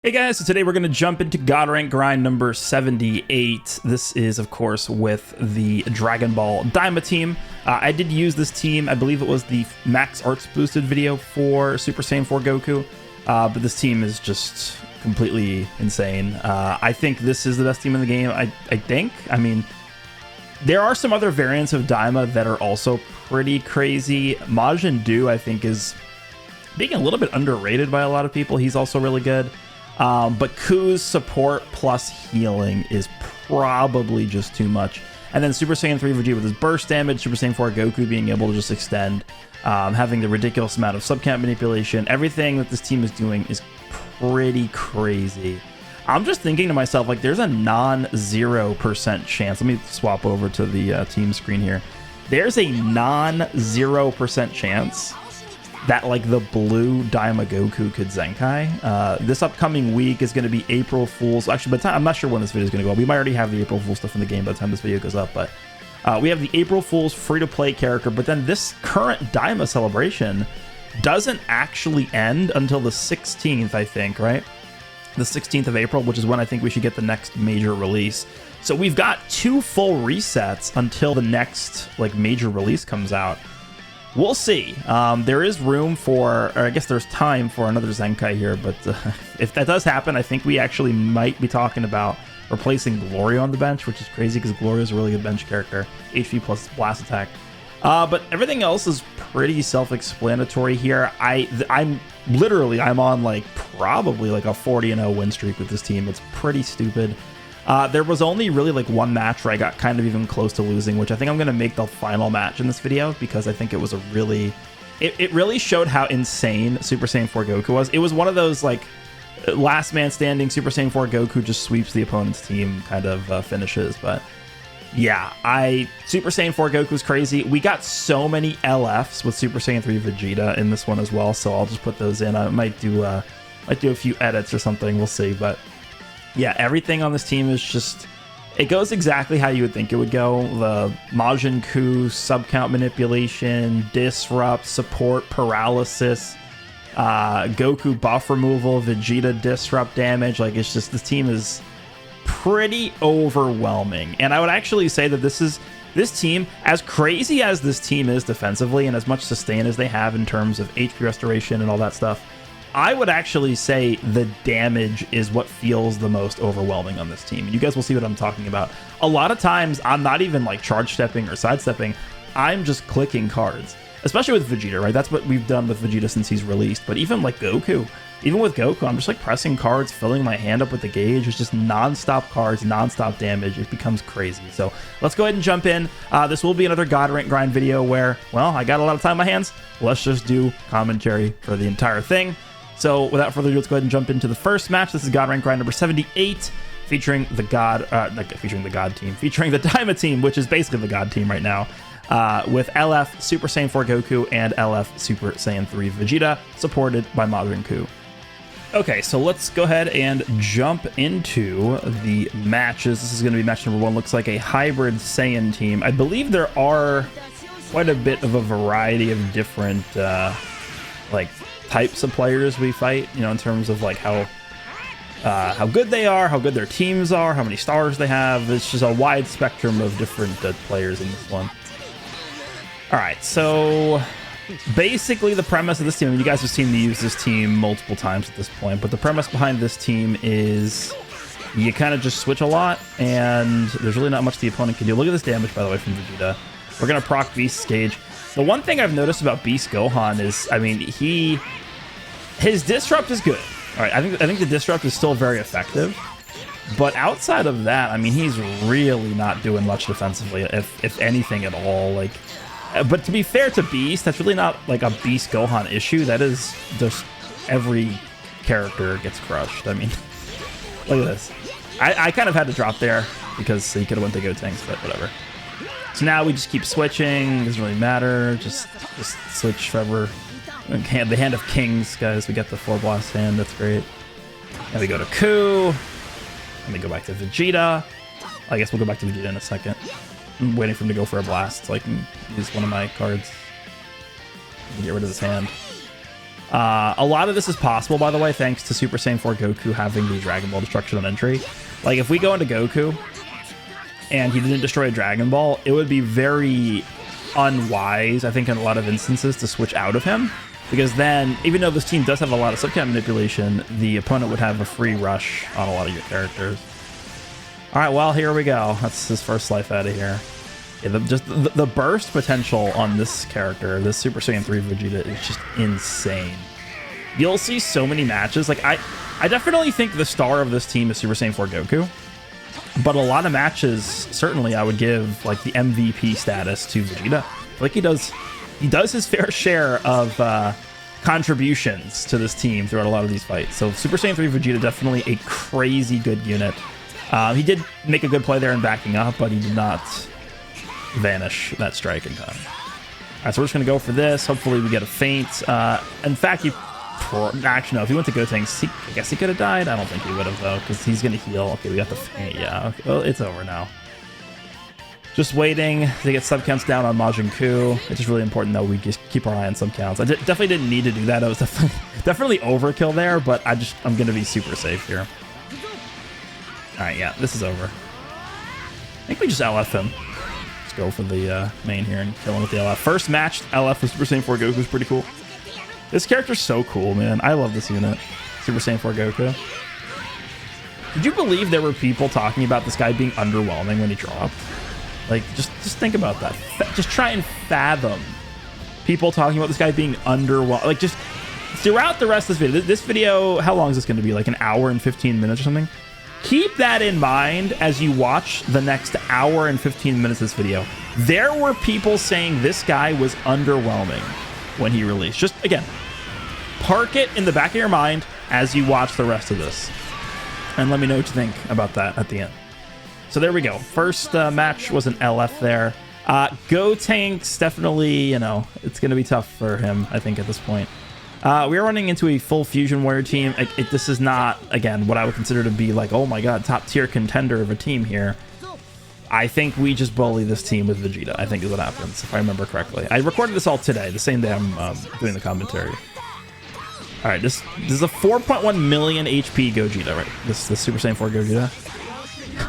Hey guys, so today we're going to jump into God Rank grind number 78. This is, of course, with the Dragon Ball DAIMA team. I did use this team. I believe it was the Max Arts Boosted video for Super Saiyan 4 Goku. But this team is just completely insane. I think this is the best team in the game, I think. I mean, there are some other variants of DAIMA that are also pretty crazy. Majin Du, I think, is being a little bit underrated by a lot of people. He's also really good. But Ku's support plus healing is probably just too much. And then Super Saiyan 3 Vegeta with his burst damage, Super Saiyan 4 Goku being able to just extend, having the ridiculous amount of subcamp manipulation. Everything that this team is doing is pretty crazy. I'm just thinking to myself, like, there's a non-0% chance. Let me swap over to the team screen here. There's a non-0% chance that, like, the blue DAIMA Goku could Zenkai. This upcoming week is going to be April Fool's. Actually, by the time, I'm not sure when this video is going to go up. We might already have the April Fool's stuff in the game by the time this video goes up, but we have the April Fool's free-to-play character, but then this current DAIMA celebration doesn't actually end until the 16th, I think, right? The 16th of April, which is when I think we should get the next major release. So we've got 2 full resets until the next, like, major release comes out. We'll see. There is room for, or I guess there's time for another Zenkai here, but if that does happen, I think we actually might be talking about replacing Gloria on the bench, which is crazy because Gloria is a really good bench character. HP plus blast attack. But everything else is pretty self-explanatory here. I'm on like probably like a 40-0 win streak with this team. It's pretty stupid. There was only really like one match where I got kind of even close to losing, which I think I'm going to make the final match in this video because I think it was a really... It really showed how insane Super Saiyan 4 Goku was. It was one of those like last man standing Super Saiyan 4 Goku just sweeps the opponent's team kind of finishes. But yeah, Super Saiyan 4 Goku was crazy. We got so many LFs with Super Saiyan 3 Vegeta in this one as well, so I'll just put those in. I might do a few edits or something. We'll see, but... yeah, everything on this team is just... it goes exactly how you would think it would go. The Majin Ku, subcount manipulation, disrupt, support, paralysis, Goku buff removal, Vegeta disrupt damage. Like, it's just... this team is pretty overwhelming. And I would actually say that this team, as crazy as this team is defensively and as much sustain as they have in terms of HP restoration and all that stuff, I would actually say the damage is what feels the most overwhelming on this team. You guys will see what I'm talking about. A lot of times, I'm not even like charge stepping or sidestepping. I'm just clicking cards, especially with Vegeta, right? That's what we've done with Vegeta since he's released. But even like Goku, even with Goku, I'm just like pressing cards, filling my hand up with the gauge. It's just non-stop cards, non-stop damage. It becomes crazy. So let's go ahead and jump in. This will be another God Rank grind video where, well, I got a lot of time on my hands. Let's just do commentary for the entire thing. So without further ado, let's go ahead and jump into the first match. This is God Rank grind number 78, featuring the God team, featuring the DAIMA team, which is basically the God team right now, with LF Super Saiyan 4 Goku and LF Super Saiyan 3 Vegeta, supported by Majin Ku. Okay, so let's go ahead and jump into the matches. This is going to be match number 1. Looks like a hybrid Saiyan team. I believe there are quite a bit of a variety of different, like, types of players we fight, you know, in terms of like how good they are, how good their teams are, how many stars they have. It's just a wide spectrum of different players in this one. All right, so basically the premise of this team, I mean, you guys have seen me use this team multiple times at this point, but the premise behind this team is you kind of just switch a lot, and there's really not much the opponent can do. Look at this damage, by the way, from Vegeta. We're gonna proc Beast's Gauge. The one thing I've noticed about Beast Gohan is, I mean, his disrupt is good. All right, I think the disrupt is still very effective, but outside of that, I mean, he's really not doing much defensively, if anything at all. Like, but to be fair to Beast, that's really not like a Beast Gohan issue. That is just every character gets crushed. I mean, look at this. I kind of had to drop there because he could have went to Gotenks, but whatever. So now we just keep switching. Doesn't really matter. Just switch forever. The hand of kings, guys. We got the 4 blast hand. That's great. And we go to Ku. And we go back to Vegeta. I guess we'll go back to Vegeta in a second. I'm waiting for him to go for a blast so I can use one of my cards and get rid of his hand. A lot of this is possible, by the way, thanks to Super Saiyan 4 Goku having the Dragon Ball Destruction on entry. Like, if we go into Goku and he didn't destroy a Dragon Ball, it would be very unwise, I think, in a lot of instances to switch out of him. Because then, even though this team does have a lot of subcount manipulation, the opponent would have a free rush on a lot of your characters. All right, well, here we go. That's his first life out of here. Yeah, the burst potential on this character, this Super Saiyan 3 Vegeta, is just insane. You'll see so many matches. Like, I definitely think the star of this team is Super Saiyan 4 Goku. But a lot of matches, certainly, I would give like the MVP status to Vegeta. Like, he does his fair share of contributions to this team throughout a lot of these fights. So Super Saiyan 3 Vegeta, definitely a crazy good unit. He did make a good play there in backing up, but he did not vanish that strike in time. All right, so we're just going to go for this. Hopefully we get a feint. In fact, actually, no, if he went to Gotenks, I guess he could have died. I don't think he would have, though, because he's going to heal. Okay, we got the feint. Yeah, okay. Well, it's over now. Just waiting to get subcounts down on Majin Ku. It's just really important that we just keep our eye on subcounts. I definitely didn't need to do that. It was definitely overkill there, but I'm going to be super safe here. All right, yeah, this is over. I think we just LF him. Let's go for the main here and kill him with the LF. First match LF with Super Saiyan 4 Goku is pretty cool. This character's so cool, man. I love this unit. Super Saiyan 4 Goku. Did you believe there were people talking about this guy being underwhelming when he dropped? Like, just think about that. Just try and fathom people talking about this guy being underwhelming. Like, just throughout the rest of this video. This video, how long is this going to be? Like an hour and 15 minutes or something? Keep that in mind as you watch the next hour and 15 minutes of this video. There were people saying this guy was underwhelming when he released. Just, again, park it in the back of your mind as you watch the rest of this. And let me know what you think about that at the end. So there we go. First match was an LF there. Gotenks, definitely, you know, it's going to be tough for him, I think, at this point. We are running into a full Fusion Warrior team. This is not, again, what I would consider to be like, oh my god, top tier contender of a team here. I think we just bully this team with Vegeta, I think is what happens, if I remember correctly. I recorded this all today, the same day I'm doing the commentary. All right, this is a 4.1 million HP Gogeta, right? This Super Saiyan 4 Gogeta.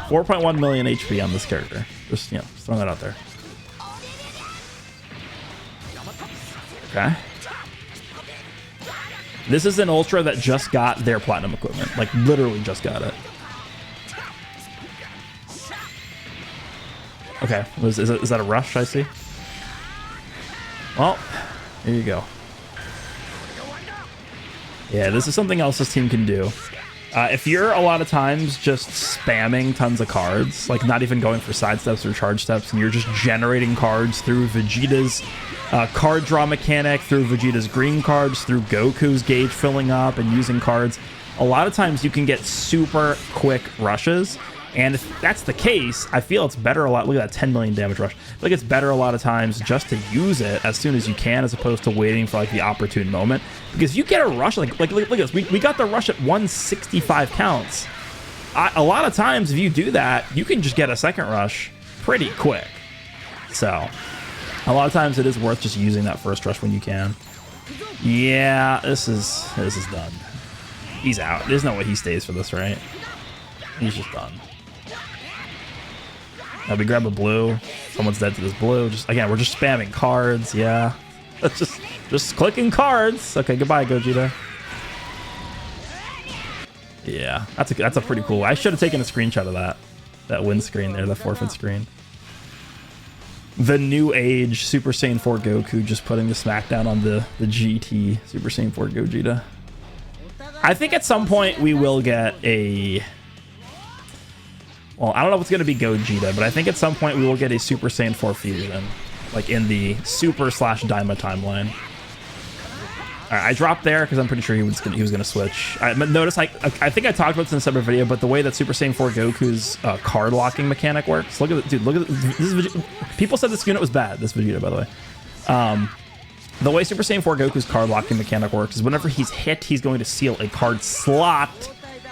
4.1 million HP on this character. Just, you know, just throwing that out there. Okay. This is an Ultra that just got their Platinum equipment. Like, literally just got it. Okay, is that a rush, I see? Well, here you go. Yeah, this is something else this team can do. If you're a lot of times just spamming tons of cards, like not even going for side steps or charge steps, and you're just generating cards through Vegeta's card draw mechanic, through Vegeta's green cards, through Goku's gauge filling up and using cards, a lot of times you can get super quick rushes. And if that's the case, I feel it's better a lot. Look at that 10 million damage rush. I feel like it's better a lot of times just to use it as soon as you can, as opposed to waiting for like the opportune moment. Because if you get a rush, like look at this, we got the rush at 165 counts. A lot of times if you do that, you can just get a second rush pretty quick. So a lot of times it is worth just using that first rush when you can. Yeah, this is done. He's out. There's no way he stays for this, right? He's just done. Now we grab a blue. Someone's dead to this blue. Just again, we're just spamming cards. Yeah, that's just clicking cards. Okay, goodbye, Gogeta. Yeah, that's a pretty cool. I should have taken a screenshot of that win screen there, the forfeit screen. The new age Super Saiyan 4 Goku just putting the smackdown on the GT Super Saiyan 4 Gogeta. I think at some point we will get a... Well, I don't know if it's going to be Gogeta, but I think at some point we will get a Super Saiyan 4 Fusion, like in the Super/Daima timeline. All right, I dropped there because I'm pretty sure he was going to switch. Notice, I think I talked about this in a separate video, but the way that Super Saiyan 4 Goku's card locking mechanic works. Look at it, dude. Look at this. Is people said this unit was bad. This Vegeta, by the way. The way Super Saiyan 4 Goku's card locking mechanic works is whenever he's hit, he's going to seal a card slot,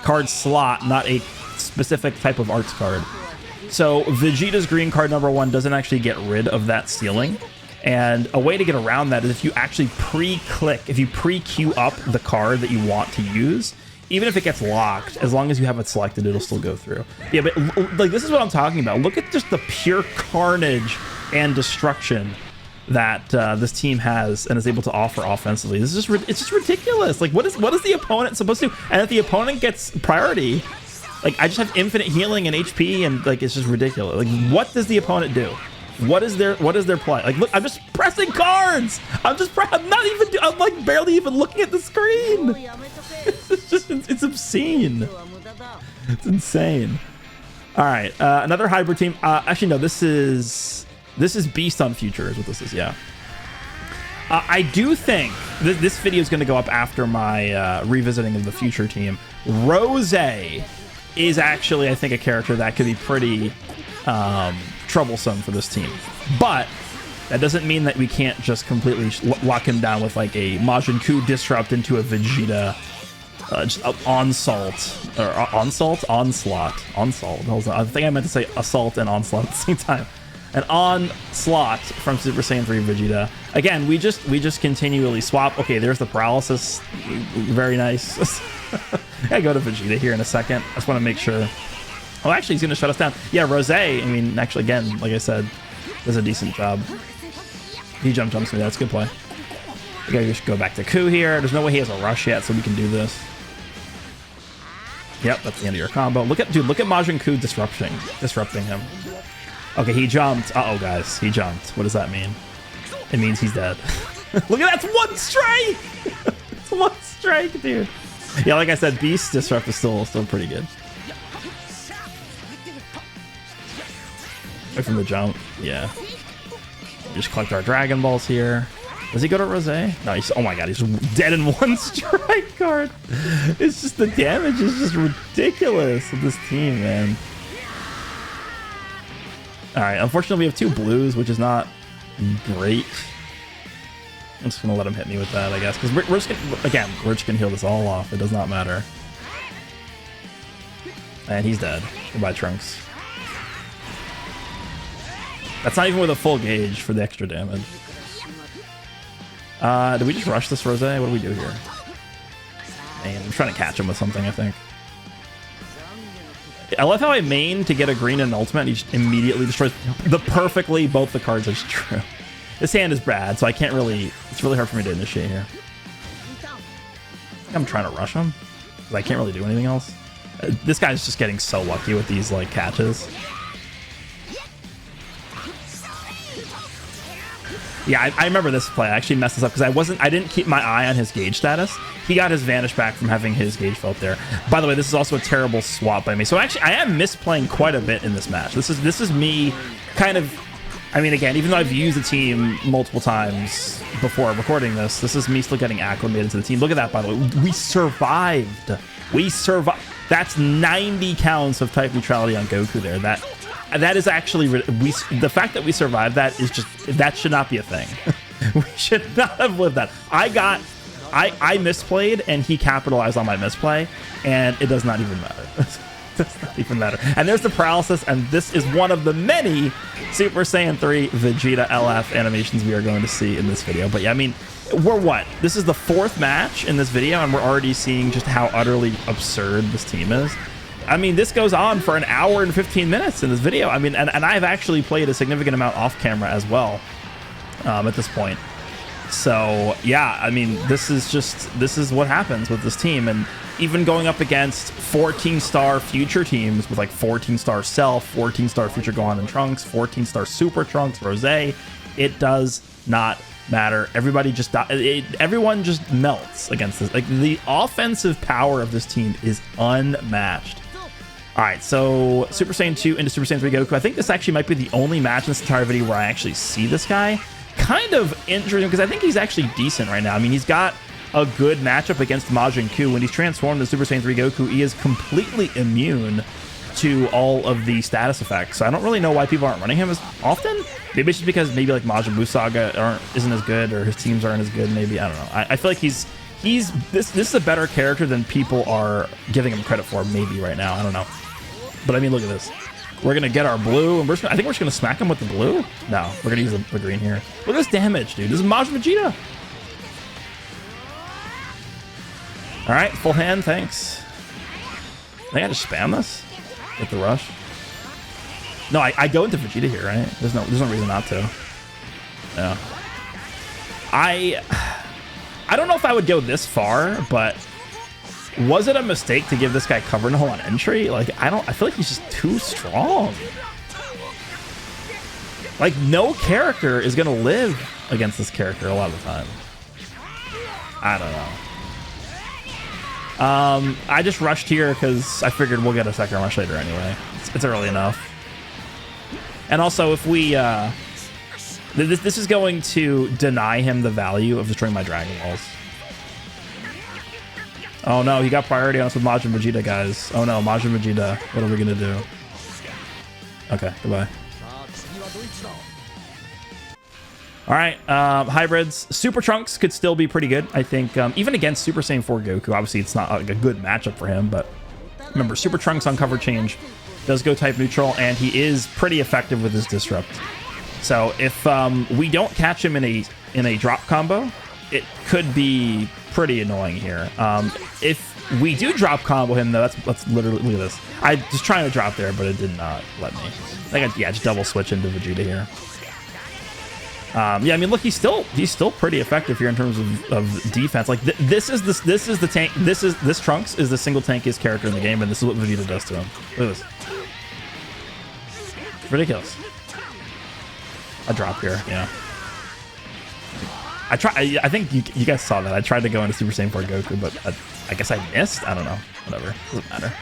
not a specific type of arts card. So Vegeta's green card number 1 doesn't actually get rid of that sealing. And a way to get around that is if you actually if you pre-queue up the card that you want to use, even if it gets locked, as long as you have it selected, it'll still go through. Yeah, but like this is what I'm talking about. Look at just the pure carnage and destruction that this team has and is able to offer offensively. This is just, it's just ridiculous. Like what is the opponent supposed to do? And if the opponent gets priority, like I just have infinite healing and HP, and like it's just ridiculous. Like what does the opponent do? What is their play? Like look, I'm just pressing cards. I'm like barely even looking at the screen. It's obscene. It's insane. All right, another hybrid team. Actually, no, this is Beast on Future is what this is. Yeah. I do think this video is going to go up after my revisiting of the Future team. Rose is actually, I think, a character that could be pretty troublesome for this team, but that doesn't mean that we can't just completely lock him down with like a Majin Buu disrupt into a Vegeta just onslaught. I think I meant to say assault and onslaught at the same time. An onslaught from Super Saiyan 3 Vegeta. Again, we just continually swap. Okay, there's the paralysis. Very nice. I go to Vegeta here in a second. I just want to make sure. Oh, actually, he's going to shut us down. Yeah, Rose, I mean, actually, again, like I said, does a decent job. He jumps me. That's a good play. We got to just go back to Ku here. There's no way he has a rush yet, so we can do this. Yep, that's the end of your combo. Look at Majin Buu disrupting him. Okay, he jumped. Uh-oh, guys. He jumped. What does that mean? It means he's dead. Look at that. It's one strike! It's one strike, dude. Yeah, like I said, Beast disrupt is still pretty good. Away from the jump. Yeah. Just collect our Dragon Balls here. Does he go to Rose? No, he's... Oh my god, he's dead in one strike card. It's just the damage is just ridiculous with this team, man. Alright, unfortunately we have 2 blues, which is not great. I'm just gonna let him hit me with that, I guess. Because we're just gonna... Again, we're just gonna heal this all off. It does not matter. And he's dead. Goodbye, Trunks. That's not even with a full gauge for the extra damage. Did we just rush this Rose? What do we do here? Man, I'm trying to catch him with something, I think. I love how I main to get a green and an ultimate, and he just immediately destroys perfectly both the cards. Is true. This hand is bad, so I can't really... It's really hard for me to initiate here. I'm trying to rush him, because I can't really do anything else. This guy's just getting so lucky with these, like, catches. Yeah, I remember this play. I actually messed this up because I didn't keep my eye on his gauge status. He got his vanish back from having his gauge felt there. By the way, this is also a terrible swap by me. So actually, I am misplaying quite a bit in this match. This is me kind of... I mean, again, even though I've used the team multiple times before recording this, this is me still getting acclimated to the team. Look at that, by the way. We survived. We survived. That's 90 counts of type neutrality on Goku there. That is actually... the fact that we survived that is just... That should not be a thing. We should not have lived that. I misplayed, and he capitalized on my misplay, and it does not even matter. It does not even matter. And there's the paralysis, and this is one of the many Super Saiyan 3 Vegeta LF animations we are going to see in this video. But yeah, I mean, we're what? This is the 4th match in this video, and we're already seeing just how utterly absurd this team is. I mean, this goes on for an hour and 15 minutes in this video. I mean, and I've actually played a significant amount off camera as well at this point. So yeah, I mean, this is what happens with this team. And even going up against 14-star future teams with like 14-star Self, 14-star Future Gohan and Trunks, 14-star Super Trunks, Rose, it does not matter. Everybody just everyone just melts against this. Like, the offensive power of this team is unmatched. All right, so Super Saiyan 2 into Super Saiyan 3 Goku. I think this actually might be the only match in this entire video where I actually see this guy. Kind of interesting, because I think he's actually decent right now. I mean, he's got a good matchup against Majin Buu. When he's transformed into Super Saiyan 3 Goku, he is completely immune to all of the status effects. So I don't really know why people aren't running him as often. Maybe it's just because maybe like Majin Buu Saga isn't as good, or his teams aren't as good. Maybe, I don't know. I feel like this is a better character than people are giving him credit for, maybe right now. I don't know. But I mean, look at this. We're gonna get our blue, and I think we're just gonna smack him with the blue. No, we're gonna use the green here. Look at this damage, dude. This is Majin Vegeta. All right, full hand, thanks. I think I just spam this with the rush. No, I go into Vegeta here, right? There's no reason not to. Yeah. I don't know if I would go this far, but was it a mistake to give this guy cover null on entry? Like, I feel like he's just too strong. Like, no character is gonna live against this character a lot of the time. I don't know. I just rushed here because I figured we'll get a second rush later anyway. It's early enough. And also, if we this is going to deny him the value of destroying my Dragon Balls. Oh no, he got priority on us with Majin Vegeta, guys. Oh no, Majin Vegeta. What are we gonna do? Okay, goodbye. All right, hybrids. Super Trunks could still be pretty good, I think. Even against Super Saiyan 4 Goku, obviously it's not like a good matchup for him, but remember, Super Trunks on cover change does go type neutral, and he is pretty effective with his disrupt. So if we don't catch him in a drop combo, it could be pretty annoying here. If we do drop combo him, though, that's literally, look at this. I was trying to drop there, but it did not let me. I think just double switch into Vegeta here. Yeah, I mean, look, he's still pretty effective here in terms of defense. Like this is the tank. This Trunks is the single tankiest character in the game, and this is what Vegeta does to him. Look at this. Ridiculous. A drop here, yeah. I think you guys saw that. I tried to go into Super Saiyan 4 Goku, but I guess I missed. I don't know. Whatever. Doesn't matter.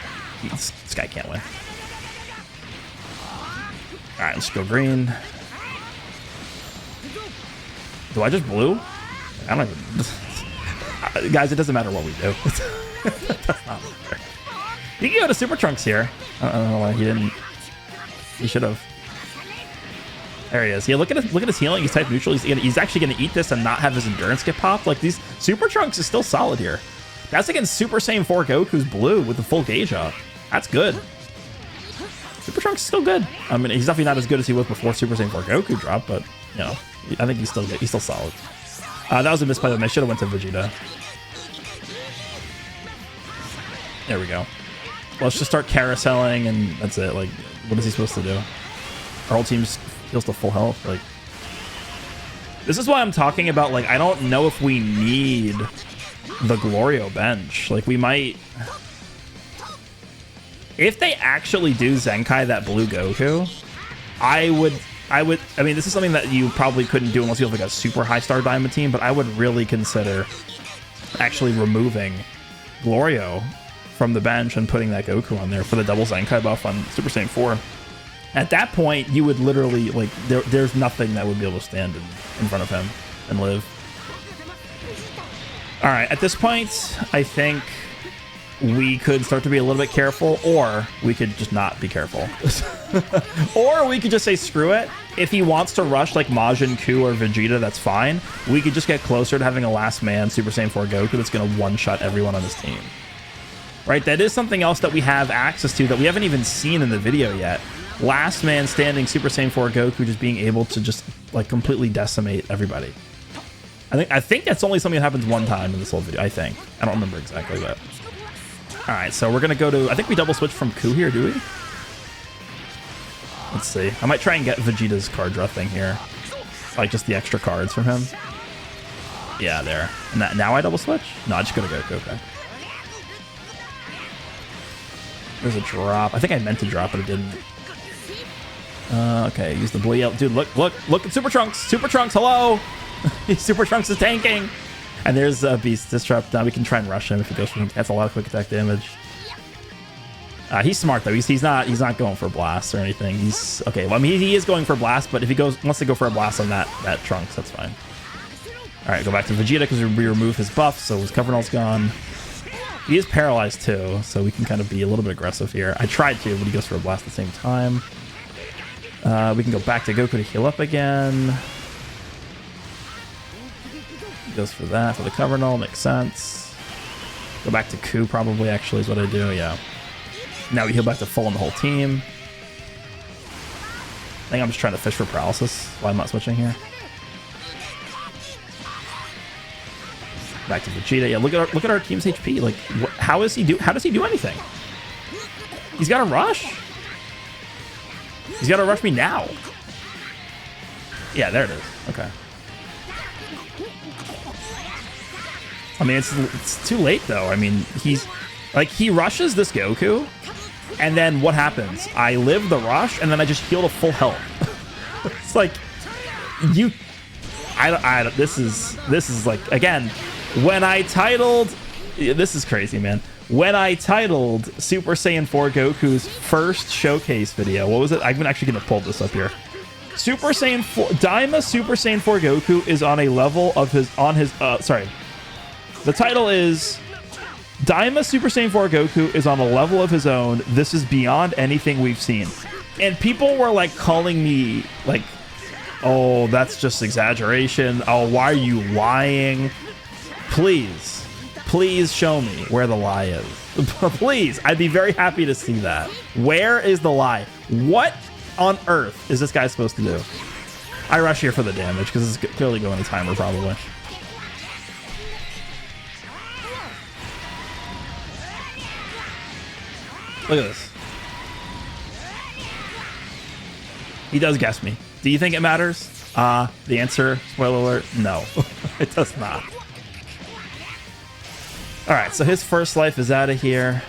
This guy can't win. All right, let's go green. Do I just blue? I don't even... Guys, it doesn't matter what we do. That's not fair. You can go to Super Trunks here. I don't know why he didn't. He should have. There he is. Yeah, look at his healing. He's type neutral. He's actually going to eat this and not have his endurance get popped. Like, these Super Trunks is still solid here. That's against Super Saiyan 4 Goku's blue with the full gauge up. That's good. Super Trunks is still good. I mean, he's definitely not as good as he was before Super Saiyan 4 Goku dropped, but you know, I think he's still good. He's still solid. That was a miss by them. I should have went to Vegeta. There we go. Let's just start carouseling, and that's it. Like, what is he supposed to do? Our whole team feels to full health. Like, this is why I'm talking about, like, I don't know if we need the Glorio bench. Like, we might... If they actually do Zenkai that blue Goku, I mean, this is something that you probably couldn't do unless you have like a super high star DAIMA team, but I would really consider actually removing Glorio from the bench and putting that Goku on there for the double Zenkai buff on Super Saiyan 4. At that point, you would literally, like, there's nothing that would be able to stand in front of him and live. All right, at this point, I think we could start to be a little bit careful, or we could just not be careful. Or we could just say, screw it. If he wants to rush like Majin, Ku, or Vegeta, that's fine. We could just get closer to having a last man Super Saiyan 4 Goku that's going to one-shot everyone on his team. Right? That is something else that we have access to that we haven't even seen in the video yet. Last man standing Super Saiyan 4 Goku just being able to just like completely decimate everybody. I think that's only something that happens one time in this whole video, I think. I don't remember exactly, but... Alright, so we're going to go to... I think we double switch from Ku here, do we? Let's see. I might try and get Vegeta's card draw thing here. Like, just the extra cards from him. Yeah, there. And now I double switch? No, I just go to Goku, okay. There's a drop. I think I meant to drop, but it didn't. Okay, use the blue yellow. Dude, look at Super Trunks! Super Trunks, hello! Super Trunks is tanking! And there's a Beast Disrupt. Now we can try and rush him if he goes for him. That's a lot of quick attack damage. He's smart though. He's not going for blast or anything. He's okay. Well, I mean, he is going for blast, but if he wants to go for a blast on that Trunks, that's fine. All right, go back to Vegeta because we remove his buff, so his cover null's gone. He is paralyzed too, so we can kind of be a little bit aggressive here. I tried to, but he goes for a blast at the same time. We can go back to Goku to heal up again. Goes for that for the cover null, makes sense. Go back to Ku probably actually is what I do, yeah. Now we heal back to full on the whole team. I think I'm just trying to fish for paralysis while I'm not switching here. Back to Vegeta. Yeah, look at our team's HP. Like, how does he do anything? He's got to rush. He's got to rush me now. Yeah, there it is. Okay. I mean, it's too late though. I mean, he rushes this Goku, and then what happens? I live the rush, and then I just heal to full health. It's like this is like, again, when I titled, this is crazy, man. When I titled Super Saiyan 4 Goku's first showcase video, what was it? I'm actually gonna pull this up here. Super Saiyan 4 Daima Super Saiyan 4 Goku is on a level of the title is Daima Super Saiyan 4 Goku is on a level of his own. This is beyond anything we've seen. And people were like calling me like, oh, that's just exaggeration. Oh, why are you lying? Please show me where the lie is. Please, I'd be very happy to see that. Where is the lie? What on earth is this guy supposed to do? I rush here for the damage because it's clearly going to timer probably. Look at this. He does guess me. Do you think it matters? The answer, spoiler alert, no. It does not. Alright, so his first life is out of here.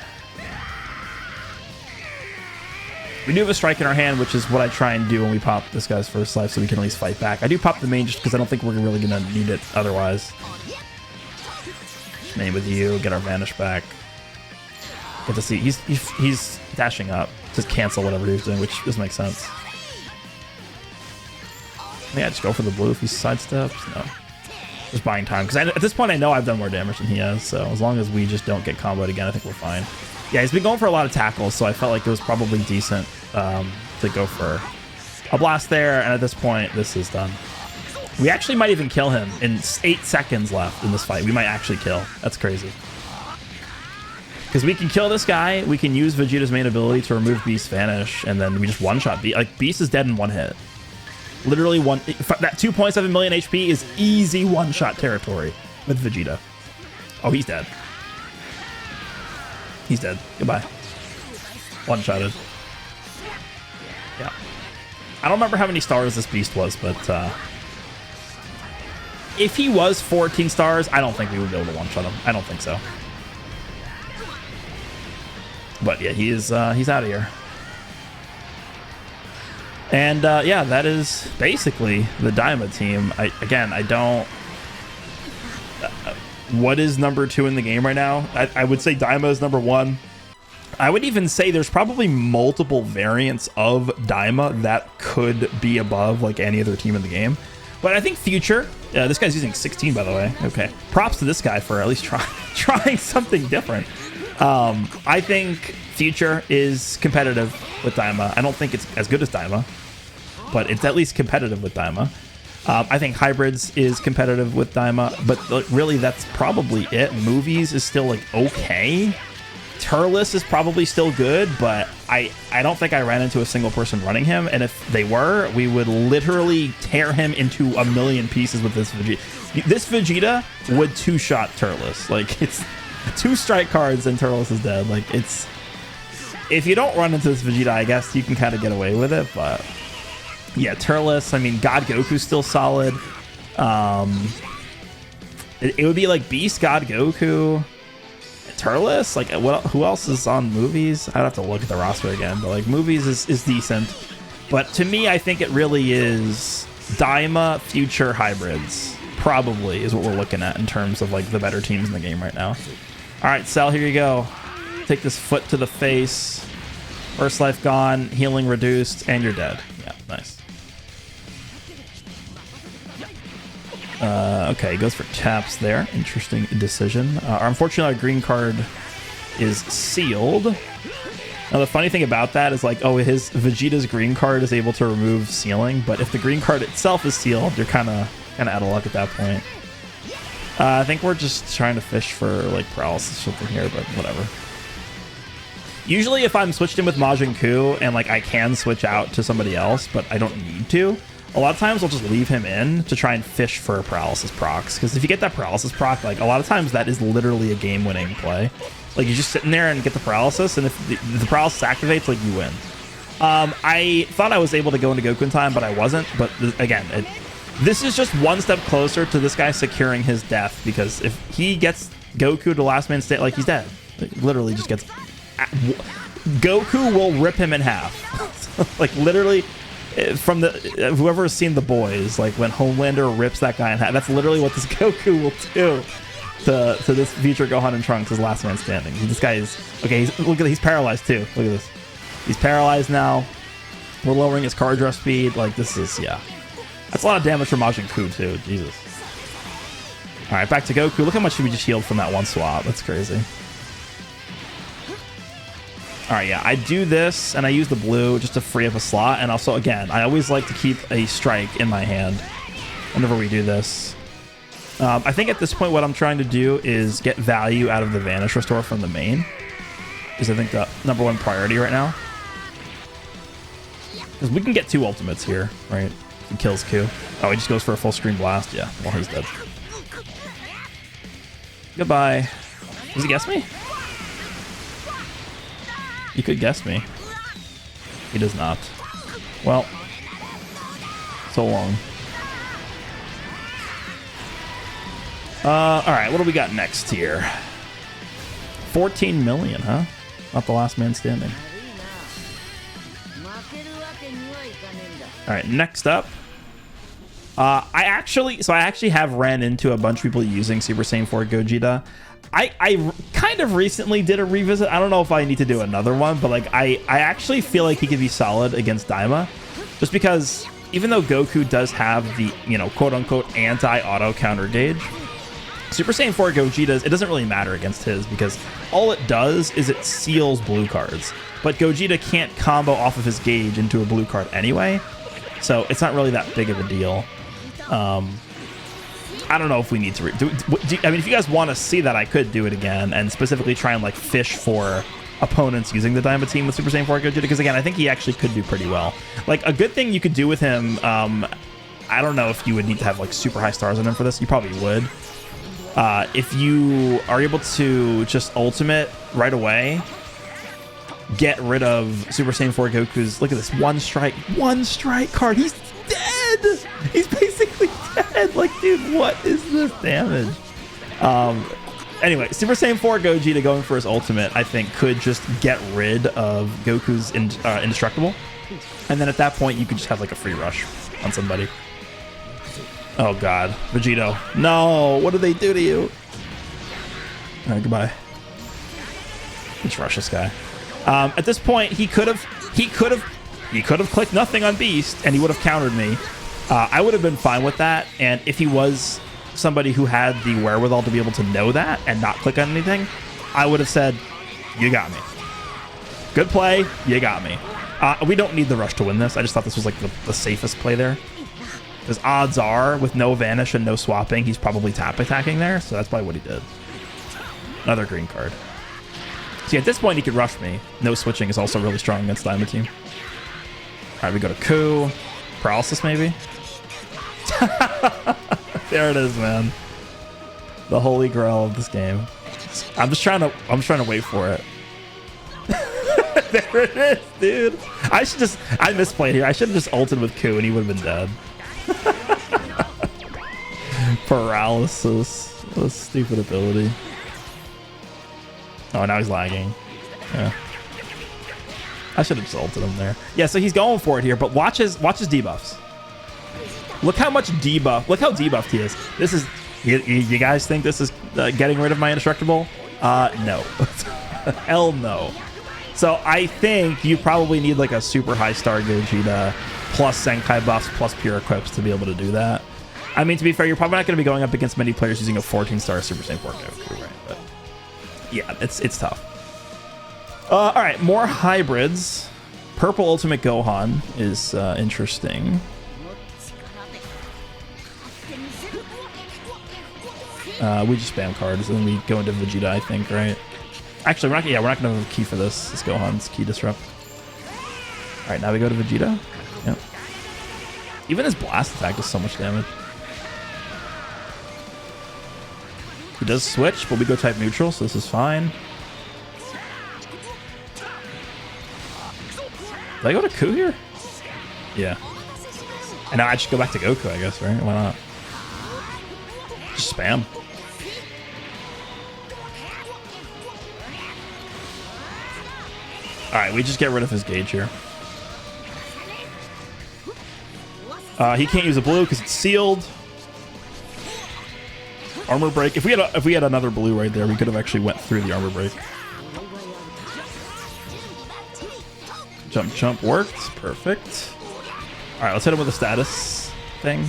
We do have a strike in our hand, which is what I try and do when we pop this guy's first life so we can at least fight back. I do pop the main just because I don't think we're really going to need it otherwise. Main with you, get our vanish back. Get to see, he's dashing up. Just cancel whatever he was doing, which doesn't make sense. Yeah, just go for the blue if he sidesteps. No. Just buying time. Because at this point, I know I've done more damage than he has. So as long as we just don't get comboed again, I think we're fine. Yeah, he's been going for a lot of tackles, so I felt like it was probably decent to go for a blast there. And at this point, this is done. We actually might even kill him in 8 seconds left in this fight. We might actually kill. That's crazy. Because we can kill this guy, we can use Vegeta's main ability to remove Beast's Vanish, and then we just one-shot Beast. Like, Beast is dead in one hit. Literally that 2.7 million HP is easy one-shot territory with Vegeta. Oh, he's dead. He's dead. Goodbye. One-shotted. Yeah. I don't remember how many stars this Beast was, but if he was 14 stars, I don't think we would be able to one-shot him. I don't think so. But yeah, he's out of here. And yeah, that is basically the DAIMA team. I don't... what is number 2 in the game right now? I would say DAIMA is number 1. I would even say there's probably multiple variants of DAIMA that could be above like any other team in the game. But I think Future, this guy's using 16 by the way. Okay, props to this guy for at least trying something different. I think Future is competitive with DAIMA. I don't think it's as good as DAIMA, but it's at least competitive with DAIMA. I think Hybrids is competitive with DAIMA, but really that's probably it. Movies is still like okay. Turles is probably still good, but I don't think I ran into a single person running him, and if they were, we would literally tear him into a million pieces with this Vegeta. This Vegeta would two-shot Turles. Like, it's 2 strike cards and Turles is dead. Like, it's... if you don't run into this Vegeta, I guess you can kind of get away with it, but... yeah, Turles, I mean, God Goku's still solid. It would be like Beast, God Goku... Turles, like who else is on movies? I'd have to look at the roster again, but like movies is decent. But to me, I think it really is DAIMA, Future, Hybrids probably is what we're looking at in terms of like the better teams in the game right now. All right, Cell, here you go. Take this foot to the face. First life gone, healing reduced, and you're dead. Yeah, nice. Okay, goes for taps there. Interesting decision. Unfortunately, our green card is sealed. Now, the funny thing about that is like, oh, Vegeta's green card is able to remove sealing, but if the green card itself is sealed, you're kind of out of luck at that point. I think we're just trying to fish for like paralysis or something here, but whatever. Usually if I'm switched in with Majin Ku and like I can switch out to somebody else, but I don't need to, a lot of times I'll just leave him in to try and fish for paralysis procs. Because if you get that paralysis proc, like a lot of times that is literally a game-winning play. Like you're just sitting there and get the paralysis, and if the paralysis activates, like you win. I thought I was able to go into Goku in time, but I wasn't. But again, this is just one step closer to this guy securing his death, because if he gets Goku to last man stand, like he's dead. Like, literally just gets... Goku will rip him in half. Like literally, from the whoever has seen The Boys, like when Homelander rips that guy in half, that's literally what this Goku will do to this future Gohan and Trunks, his last man standing. This guy is okay. He's paralyzed too. Look at this. He's paralyzed now. We're lowering his card draw speed. Like this is, yeah, that's a lot of damage for Majin Ku too. Jesus. All right, back to Goku. Look how much we just healed from that one swap. That's crazy. All right, yeah, I do this, and I use the blue just to free up a slot. And also, again, I always like to keep a strike in my hand whenever we do this. I think at this point, what I'm trying to do is get value out of the Vanish Restore from the main. Is I think the #1 priority right now. Because we can get 2 ultimates here, right? He kills Q. Oh, he just goes for a full screen blast. Yeah, well, he's dead. Goodbye. Does he guess me? He could guess me. He does not. Well, so long. All right, what do we got next here? 14 million, huh? Not the last man standing. All right, next up. I actually have ran into a bunch of people using Super Saiyan 4 Gogeta. I kind of recently did a revisit. I don't know if I need to do another one, but like I actually feel like he could be solid against DAIMA, just because even though Goku does have the, you know, quote unquote anti-auto counter gauge, Super Saiyan 4 Gogeta's, it doesn't really matter against his, because all it does is it seals blue cards. But Gogeta can't combo off of his gauge into a blue card anyway, so it's not really that big of a deal. I don't know if we need to I mean, if you guys want to see that, I could do it again and specifically try and like fish for opponents using the DAIMA team with Super Saiyan 4 Gogeta, because again, I think he actually could do pretty well. Like a good thing you could do with him, I don't know if you would need to have like super high stars on him for this. You probably would. If you are able to just ultimate right away, get rid of Super Saiyan 4 Goku's, look at this, one strike card. He's dead. He's basically dead. Like, dude, what is this damage? Anyway, Super Saiyan 4 Gogeta going for his ultimate, I think, could just get rid of Goku's indestructible. And then at that point, you could just have like a free rush on somebody. Oh god, Vegeta. No, what did they do to you? All right, goodbye. Let's rush this guy. At this point, he could have clicked nothing on Beast, and he would have countered me. I would have been fine with that, and if he was somebody who had the wherewithal to be able to know that and not click on anything, I would have said, "You got me. Good play. You got me." We don't need the rush to win this. I just thought this was like the safest play there. Because odds are, with no vanish and no swapping, he's probably tap attacking there, so that's probably what he did. Another green card. See, at this point, he could rush me. No switching is also really strong against DAIMA team. All right, we go to Ku. Paralysis, maybe? There it is, man. The holy grail of this game. I'm trying to wait for it. There it is, dude. I misplayed here. I should have just ulted with Ku and he would have been dead. Paralysis. What a stupid ability. Oh, now he's lagging. Yeah. I should have just ulted him there. Yeah, so he's going for it here, but watch his debuffs. Look how much debuff. Look how debuffed he is. This is. You guys think this is getting rid of my indestructible? No. Hell no. So I think you probably need like a super high star Gogeta plus Senkai buffs plus pure equips to be able to do that. I mean, to be fair, you're probably not going to be going up against many players using a 14-star Super Saiyan 4 Goku, right? But yeah, it's tough. All right, more hybrids. Purple Ultimate Gohan is interesting. We just spam cards and then we go into Vegeta, I think, right? Actually, we're not gonna have a key for this. Let's go Gohan's key disrupt. All right, now we go to Vegeta. Yep. Even his blast attack does so much damage. He does switch, but we go type neutral, so this is fine. Did I go to Ku here? Yeah. And now I just go back to Goku, I guess, right? Why not? Just spam. Alright, we just get rid of his gauge here. He can't use a blue because it's sealed. Armor break. If we had another blue right there, we could have actually went through the armor break. Jump, jump worked. Perfect. All right, let's hit him with a status thing.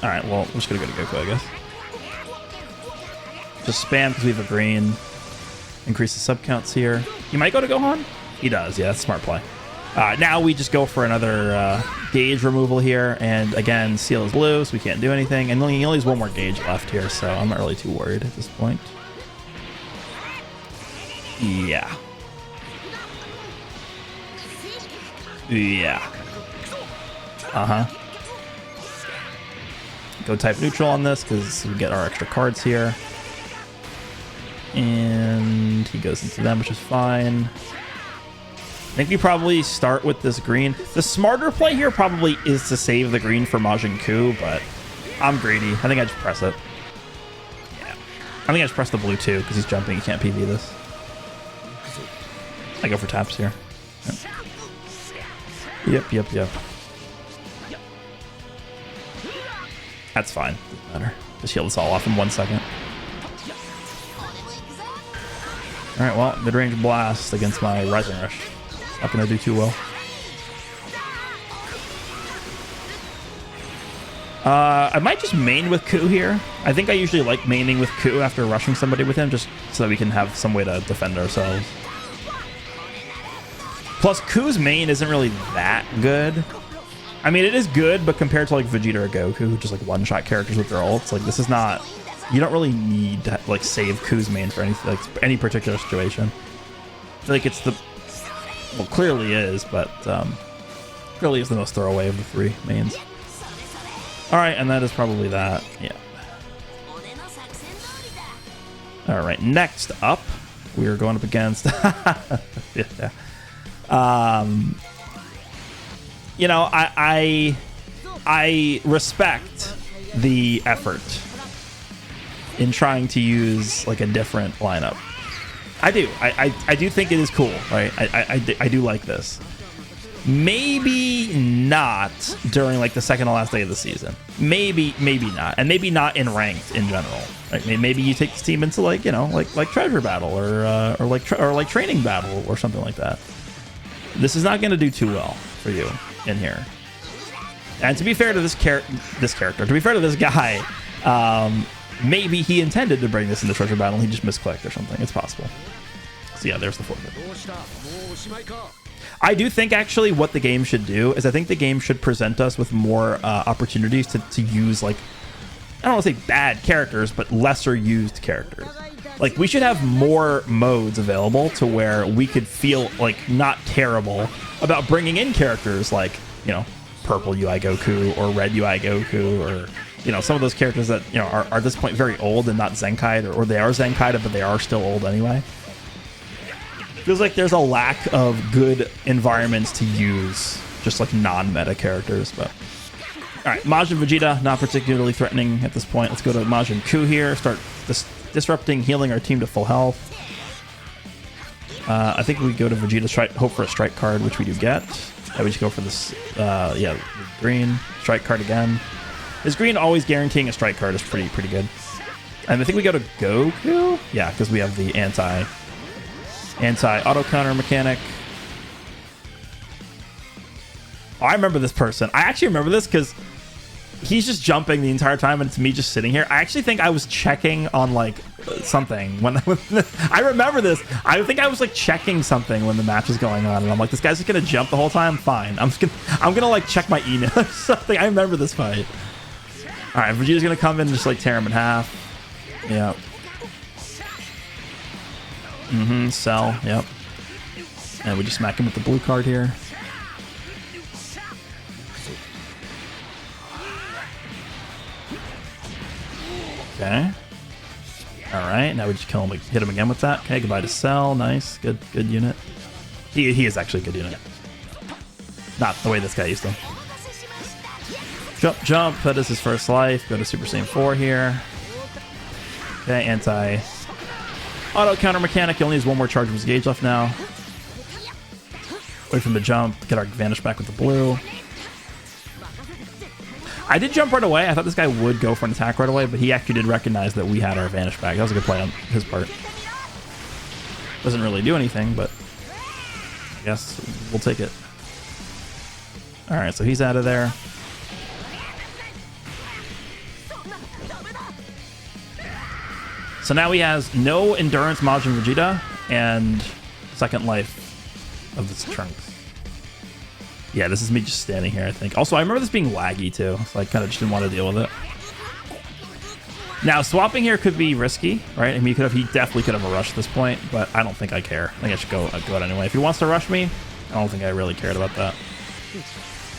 All right, well, we're just gonna go to Goku, I guess. Just spam because we have a green. Increase the sub counts here. He might go to Gohan. He does. Yeah, that's a smart play. Now we just go for another gauge removal here, and again, seal is blue, so we can't do anything. And he only has one more gauge left here, so I'm not really too worried at this point. Yeah. Yeah. Uh-huh. Go type neutral on this because we get our extra cards here. And he goes into them, which is fine. I think we probably start with this green. The smarter play here probably is to save the green for Majin Ku, but I'm greedy. I think I just press it. Yeah. I think I just press the blue too because he's jumping. He can't PV this. I go for taps here. Yep. That's fine. Doesn't matter. Just heal this all off in 1 second. Alright, well, mid-range blast against my Rising Rush. Not gonna do too well. I might just main with Ku here. I think I usually like maining with Ku after rushing somebody with him, just so that we can have some way to defend ourselves. Plus, Ku's main isn't really that good. I mean, it is good, but compared to like Vegeta or Goku, who just like one-shot characters with their ults, like this is not. You don't really need to like save Ku's main for anything, like any particular situation. I feel like it's the, well, clearly is, but clearly is the most throwaway of the three mains. All right, and that is probably that. Yeah. All right, next up, we are going up against. Yeah. You know, I respect the effort in trying to use like a different lineup. I do. I do think it is cool, right? I do like this. Maybe not during like the second to last day of the season. Maybe not, and maybe not in ranked in general. Right? Maybe you take this team into like, you know, like treasure battle or like training battle or something like that. This is not going to do too well for you in here. And to be fair to this character, to be fair to this guy, maybe he intended to bring this into treasure battle and he just misclicked or something. It's possible. So yeah, there's the forfeit. I do think actually what the game should do is I think the game should present us with more opportunities to use, like, I don't want to say bad characters, but lesser used characters. Like, we should have more modes available to where we could feel like not terrible about bringing in characters like, you know, purple UI Goku or red UI Goku, or, you know, some of those characters that, you know, are at this point very old and not Zenkai, or they are Zenkai, but they are still old anyway. Feels like there's a lack of good environments to use just like non-meta characters. But all right, Majin Vegeta, not particularly threatening at this point. Let's go to Majin Ku here, start disrupting, healing our team to full health. I think we go to Vegeta, hope for a strike card, which we do get. We just go for this, yeah, green strike card again. His green always guaranteeing a strike card is pretty good. And I think we go to Goku, yeah, because we have the anti-auto counter mechanic. Oh, I remember this person. I actually remember this because he's just jumping the entire time and it's me just sitting here. I actually think I was checking on like something when I remember this. I think I was like checking something when the match was going on, and I'm like, this guy's just gonna jump the whole time. Fine. I'm gonna like check my email or something. I remember this fight. All right, Vegeta's gonna come in and just like tear him in half. Yeah. Sell, yep. And we just smack him with the blue card here. Okay. Alright, now we just kill him, hit him again with that. Okay, goodbye to Cell. Nice. Good unit. He is actually a good unit. Not the way this guy used to. Jump. That is his first life. Go to Super Saiyan 4 here. Okay, anti-auto counter mechanic. He only has one more charge of his gauge left now. Wait for him to jump. Get our vanish back with the blue. I did jump right away. I thought this guy would go for an attack right away, but he actually did recognize that we had our vanish back. That was a good play on his part. Doesn't really do anything, but I guess we'll take it. Alright, so he's out of there. So now he has no endurance Majin Vegeta and second life of this Trunks. Yeah, this is me just standing here, I think. Also, I remember this being laggy too, so I kind of just didn't want to deal with it. Now, swapping here could be risky, right? I mean, he definitely could have a rush at this point, but I don't think I care. I think I should go out anyway. If he wants to rush me, I don't think I really cared about that.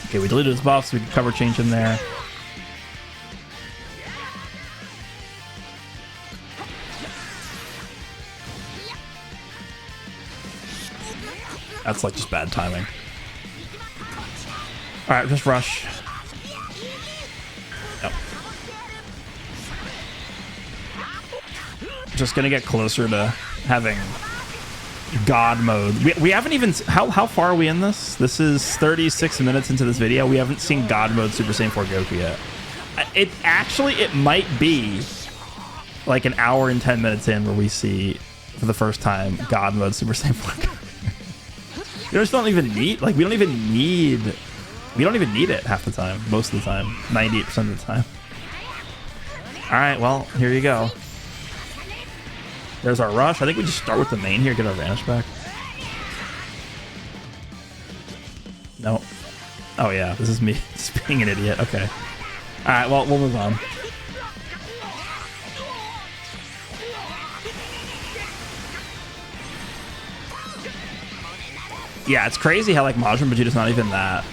Okay, we deleted his buff, so we can cover change him there. That's like just bad timing. Alright, just rush. Yep. Just gonna get closer to having God mode. We haven't even... How far are we in this? This is 36 minutes into this video. We haven't seen God mode Super Saiyan 4 Goku yet. It might be like an hour and 10 minutes in where we see for the first time God mode Super Saiyan 4 Goku. We just don't even need... Like, we don't even need it half the time. Most of the time. 98% of the time. Alright, well, here you go. There's our rush. I think we just start with the main here, get our vanish back. No. Oh yeah, this is me just being an idiot. Okay. Alright, well, we'll move on. Yeah, it's crazy how like Majin Vegeta's not even that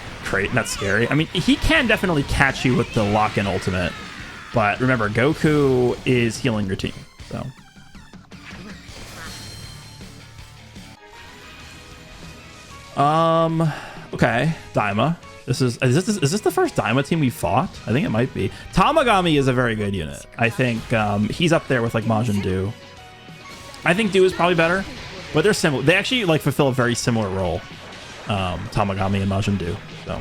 scary. I mean, he can definitely catch you with the lock-in ultimate, but remember, Goku is healing your team, so. Okay, Daima. Is this the first Daima team we fought? I think it might be. Tamagami is a very good unit. I think he's up there with like Majin Do. I think Do is probably better, but they're similar. They actually like fulfill a very similar role. Tamagami and Majin Do. So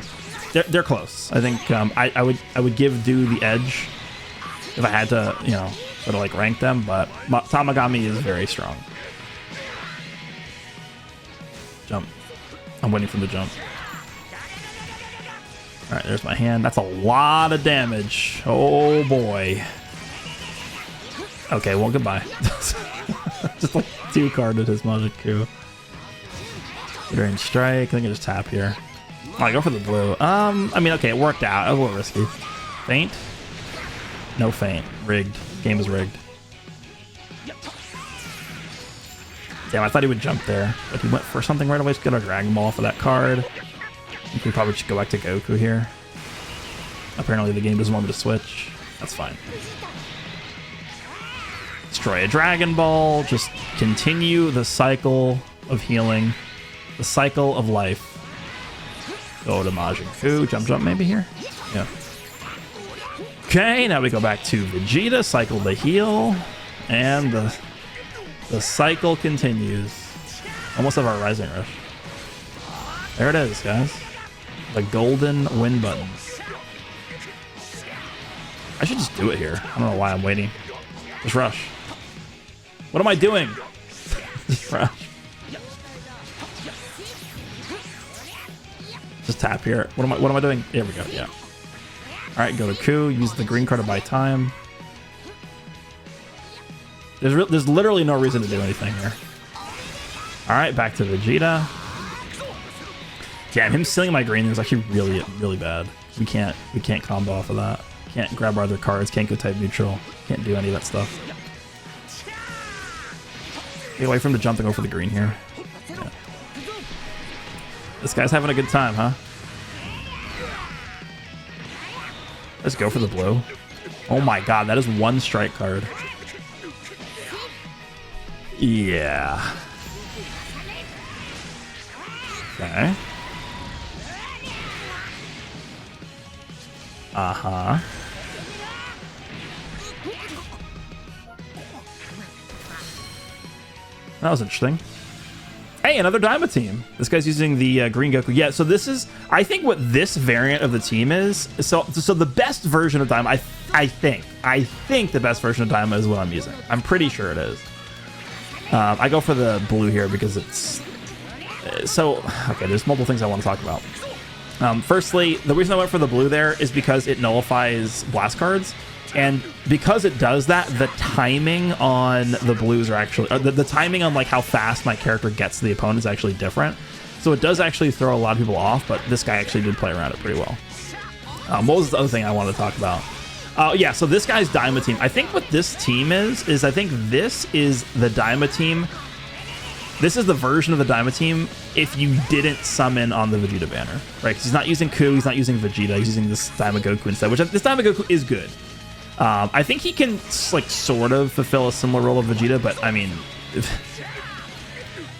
they're close. I think I would give Do the edge if I had to, you know, sort of like rank them, but Tamagami is very strong. Jump. I'm waiting for the jump. Alright, there's my hand. That's a lot of damage. Oh boy. Okay, well, goodbye. Just like two-carded his Magic Coup. Range strike. I think I just tap here. Oh, I go for the blue. I mean, okay, it worked out. It was a little risky. Feint? No feint. Rigged. Game is rigged. Damn, I thought he would jump there, but he went for something right away. Just get a Dragon Ball off of that card. We could probably just go back to Goku here. Apparently the game doesn't want me to switch. That's fine. Destroy a Dragon Ball. Just continue the cycle of healing. The cycle of life. Go to Majin Buu. Jump maybe here? Yeah. Okay, now we go back to Vegeta. Cycle to heal. And the cycle continues. Almost have our Rising Rush. There it is, guys. The golden win button. I should just do it here. I don't know why I'm waiting. Just rush. What am I doing? Just rush. Just tap here. What am I doing? There we go. Yeah. All right, go to Coup. Use the green card to buy time. There's literally no reason to do anything here. All right, back to Vegeta. Damn, him stealing my green is actually really bad. We can't combo off of that. Can't grab our other cards. Can't go type neutral. Can't do any of that stuff. Get away from the jumping over the green here. Yeah. This guy's having a good time, huh? Let's go for the blue. Oh my god, that is one strike card. Yeah. Okay. Uh-huh. That was interesting. Hey, another DAIMA team. This guy's using the green Goku. Yeah, so this is, I think what this variant of the team is, so the best version of DAIMA, I think the best version of DAIMA is what I'm using. I'm pretty sure it is. I go for the blue here because it's, okay, there's multiple things I want to talk about. Firstly, the reason I went for the blue there is because it nullifies blast cards. And because it does that, the timing on the blues are actually... the timing on like how fast my character gets to the opponent is actually different. So it does actually throw a lot of people off, but this guy actually did play around it pretty well. What was the other thing I wanted to talk about? Yeah, so this guy's DAIMA team. I think what this team is I think this is the DAIMA team. This is the version of the DAIMA team if you didn't summon on the Vegeta banner, right? Because he's not using Ku, he's not using Vegeta, he's using this DAIMA Goku instead, which this DAIMA Goku is good. I think he can, like, sort of fulfill a similar role of Vegeta, but I mean,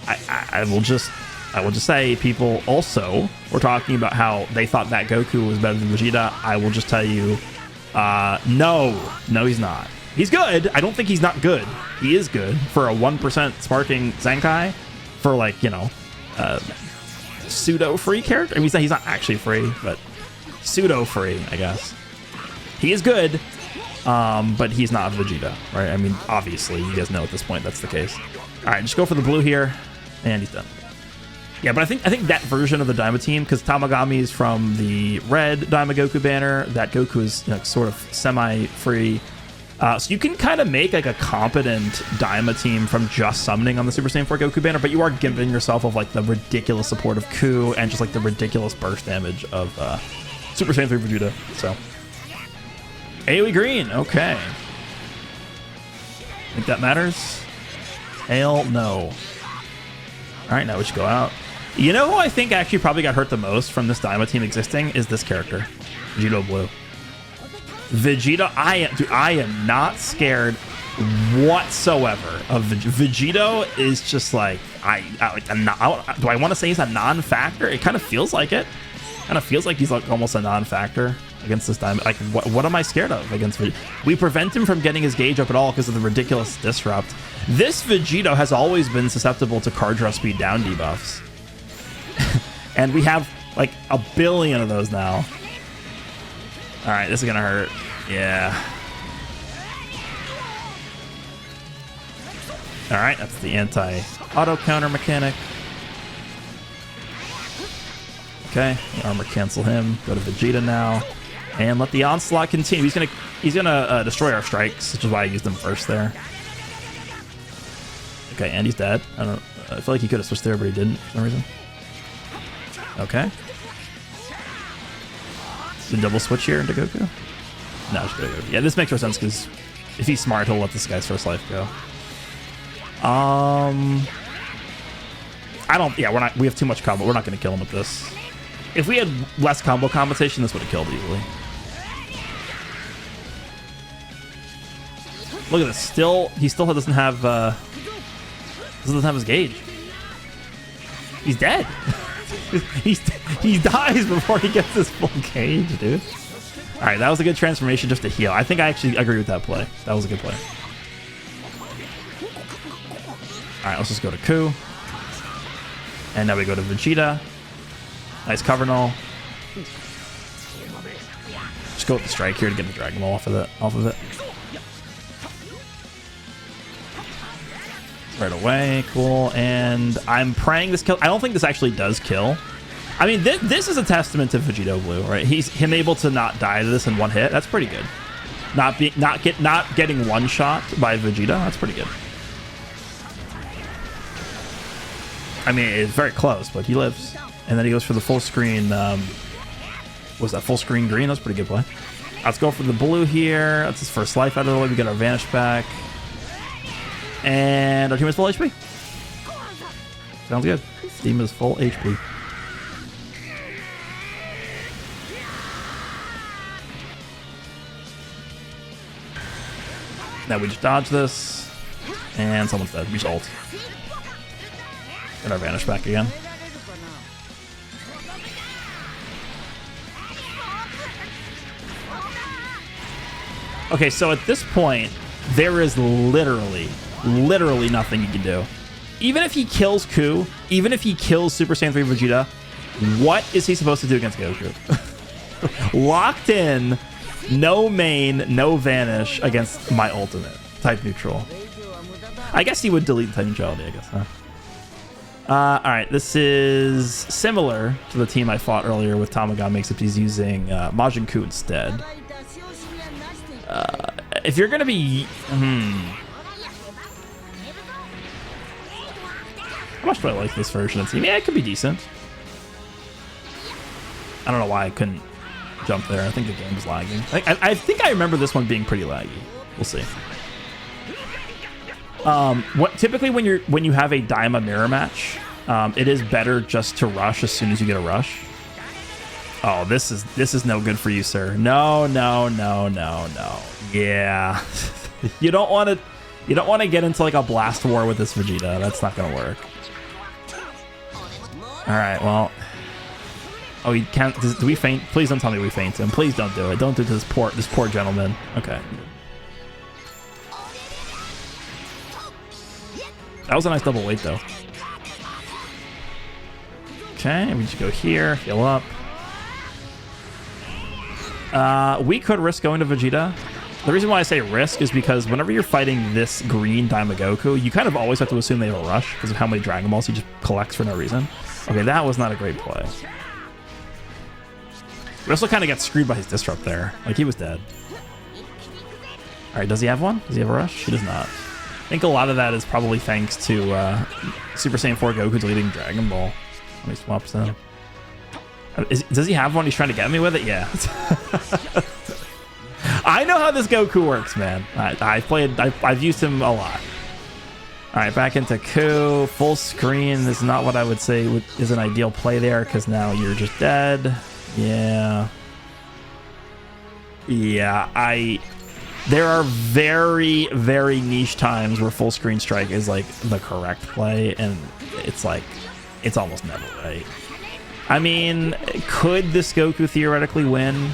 I will just say people also were talking about how they thought that Goku was better than Vegeta. I will just tell you, no, he's not. He's good. I don't think he's not good. He is good for a 1% sparking Zenkai for, like, you know, pseudo free character. I mean, he's not actually free, but pseudo free, I guess. He is good. But he's not Vegeta, right? I mean, obviously, you guys know at this point that's the case. All right, just go for the blue here, and he's done. Yeah, but I think that version of the DAIMA team, because Tamagami is from the red DAIMA Goku banner, that Goku is, you know, sort of semi-free. So you can kind of make like a competent DAIMA team from just summoning on the Super Saiyan 4 Goku banner, but you are giving yourself of like the ridiculous support of Ku and just like the ridiculous burst damage of Super Saiyan 3 Vegeta. So. AoE green, okay. Think that matters? Hell no. Alright, now we should go out. You know who I think actually probably got hurt the most from this DAIMA team existing is this character. Vegeta Blue. Vegeta, I am not scared whatsoever of Vegeta. Is just like, do I want to say he's a non-factor? It kind of feels like it. Kind of feels like he's like almost a non-factor against this DAIMA. Like, what am I scared of against Vegeta? We prevent him from getting his gauge up at all because of the ridiculous disrupt. This Vegeta has always been susceptible to card draw speed down debuffs. And we have like a billion of those now. All right, this is gonna hurt. Yeah. All right, that's the anti-auto counter mechanic. Okay, armor cancel him. Go to Vegeta now, and let the onslaught continue. He's gonna destroy our strikes, which is why I used them first there. Okay, and he's dead. I feel like he could have switched there, but he didn't for some reason. Okay. The double switch here into Goku. No, just gonna go. Yeah, this makes more sense because if he's smart, he'll let this guy's first life go. Yeah, we have too much combo. We're not gonna kill him with this. If we had less combo compensation, this would have killed easily. Look at this. He still doesn't have his gauge. He's dead. he dies before he gets his full gauge, dude. All right, that was a good transformation just to heal. I think I actually agree with that play. That was a good play. All right, let's just go to Ku. And now we go to Vegeta. Nice cover null. Just go with the strike here to get the Dragon Ball off of it. Right away, cool. And I'm praying this kill. I don't think this actually does kill. I mean, this is a testament to Vegeta Blue, right? Him able to not die to this in one hit. That's pretty good. Not getting one shot by Vegeta. That's pretty good. I mean, it's very close, but he lives. And then he goes for the full screen. Was that full screen green? That's a pretty good play. Let's go for the blue here. That's his first life out of the way. We get our vanish back. And our team is full HP. Sounds good. Steam is full HP. Now we just dodge this, and someone's dead. We just ult. Get our Vanish back again. Okay, so at this point, there is literally nothing you can do. Even if he kills Ku, even if he kills Super Saiyan 3 Vegeta, what is he supposed to do against Goku? Locked in, no main, no Vanish against my ultimate. Type neutral. I guess he would delete type neutrality, I guess, huh? Alright, this is similar to the team I fought earlier with Tamagami, except he's using Majin Ku instead. If you're gonna be... How much do I like this version of the team? Yeah, it could be decent. I don't know why I couldn't jump there. I think the game was lagging. I think I remember this one being pretty laggy. We'll see. Typically when you have a Daima mirror match, it is better just to rush as soon as you get a rush. Oh, this is no good for you, sir. No. Yeah. you don't want to get into like a blast war with this Vegeta. That's not gonna work. All right, well. Oh, he can't. Do we faint? Please don't tell me we faint him. Please don't do it. Don't do it to this poor gentleman. Okay. That was a nice double weight though. Okay, we just go here, heal up. We could risk going to Vegeta. The reason why I say risk is because whenever you're fighting this green Daima Goku, you kind of always have to assume they have a rush because of how many Dragon Balls he just collects for no reason. Okay, that was not a great play. We also kind of got screwed by his disrupt there. Like, he was dead. All right, does he have one? Does he have a rush? He does not. I think a lot of that is probably thanks to Super Saiyan 4 Goku deleting Dragon Ball. Let me swap them. Does he have one? He's trying to get me with it? Yeah. I know how this Goku works, man. I've used him a lot. All right, back into Ku. Full screen is not what I would say is an ideal play there because now you're just dead. Yeah. Yeah, there are very, very niche times where full screen strike is like the correct play, and it's like, it's almost never right. I mean, could this Goku theoretically win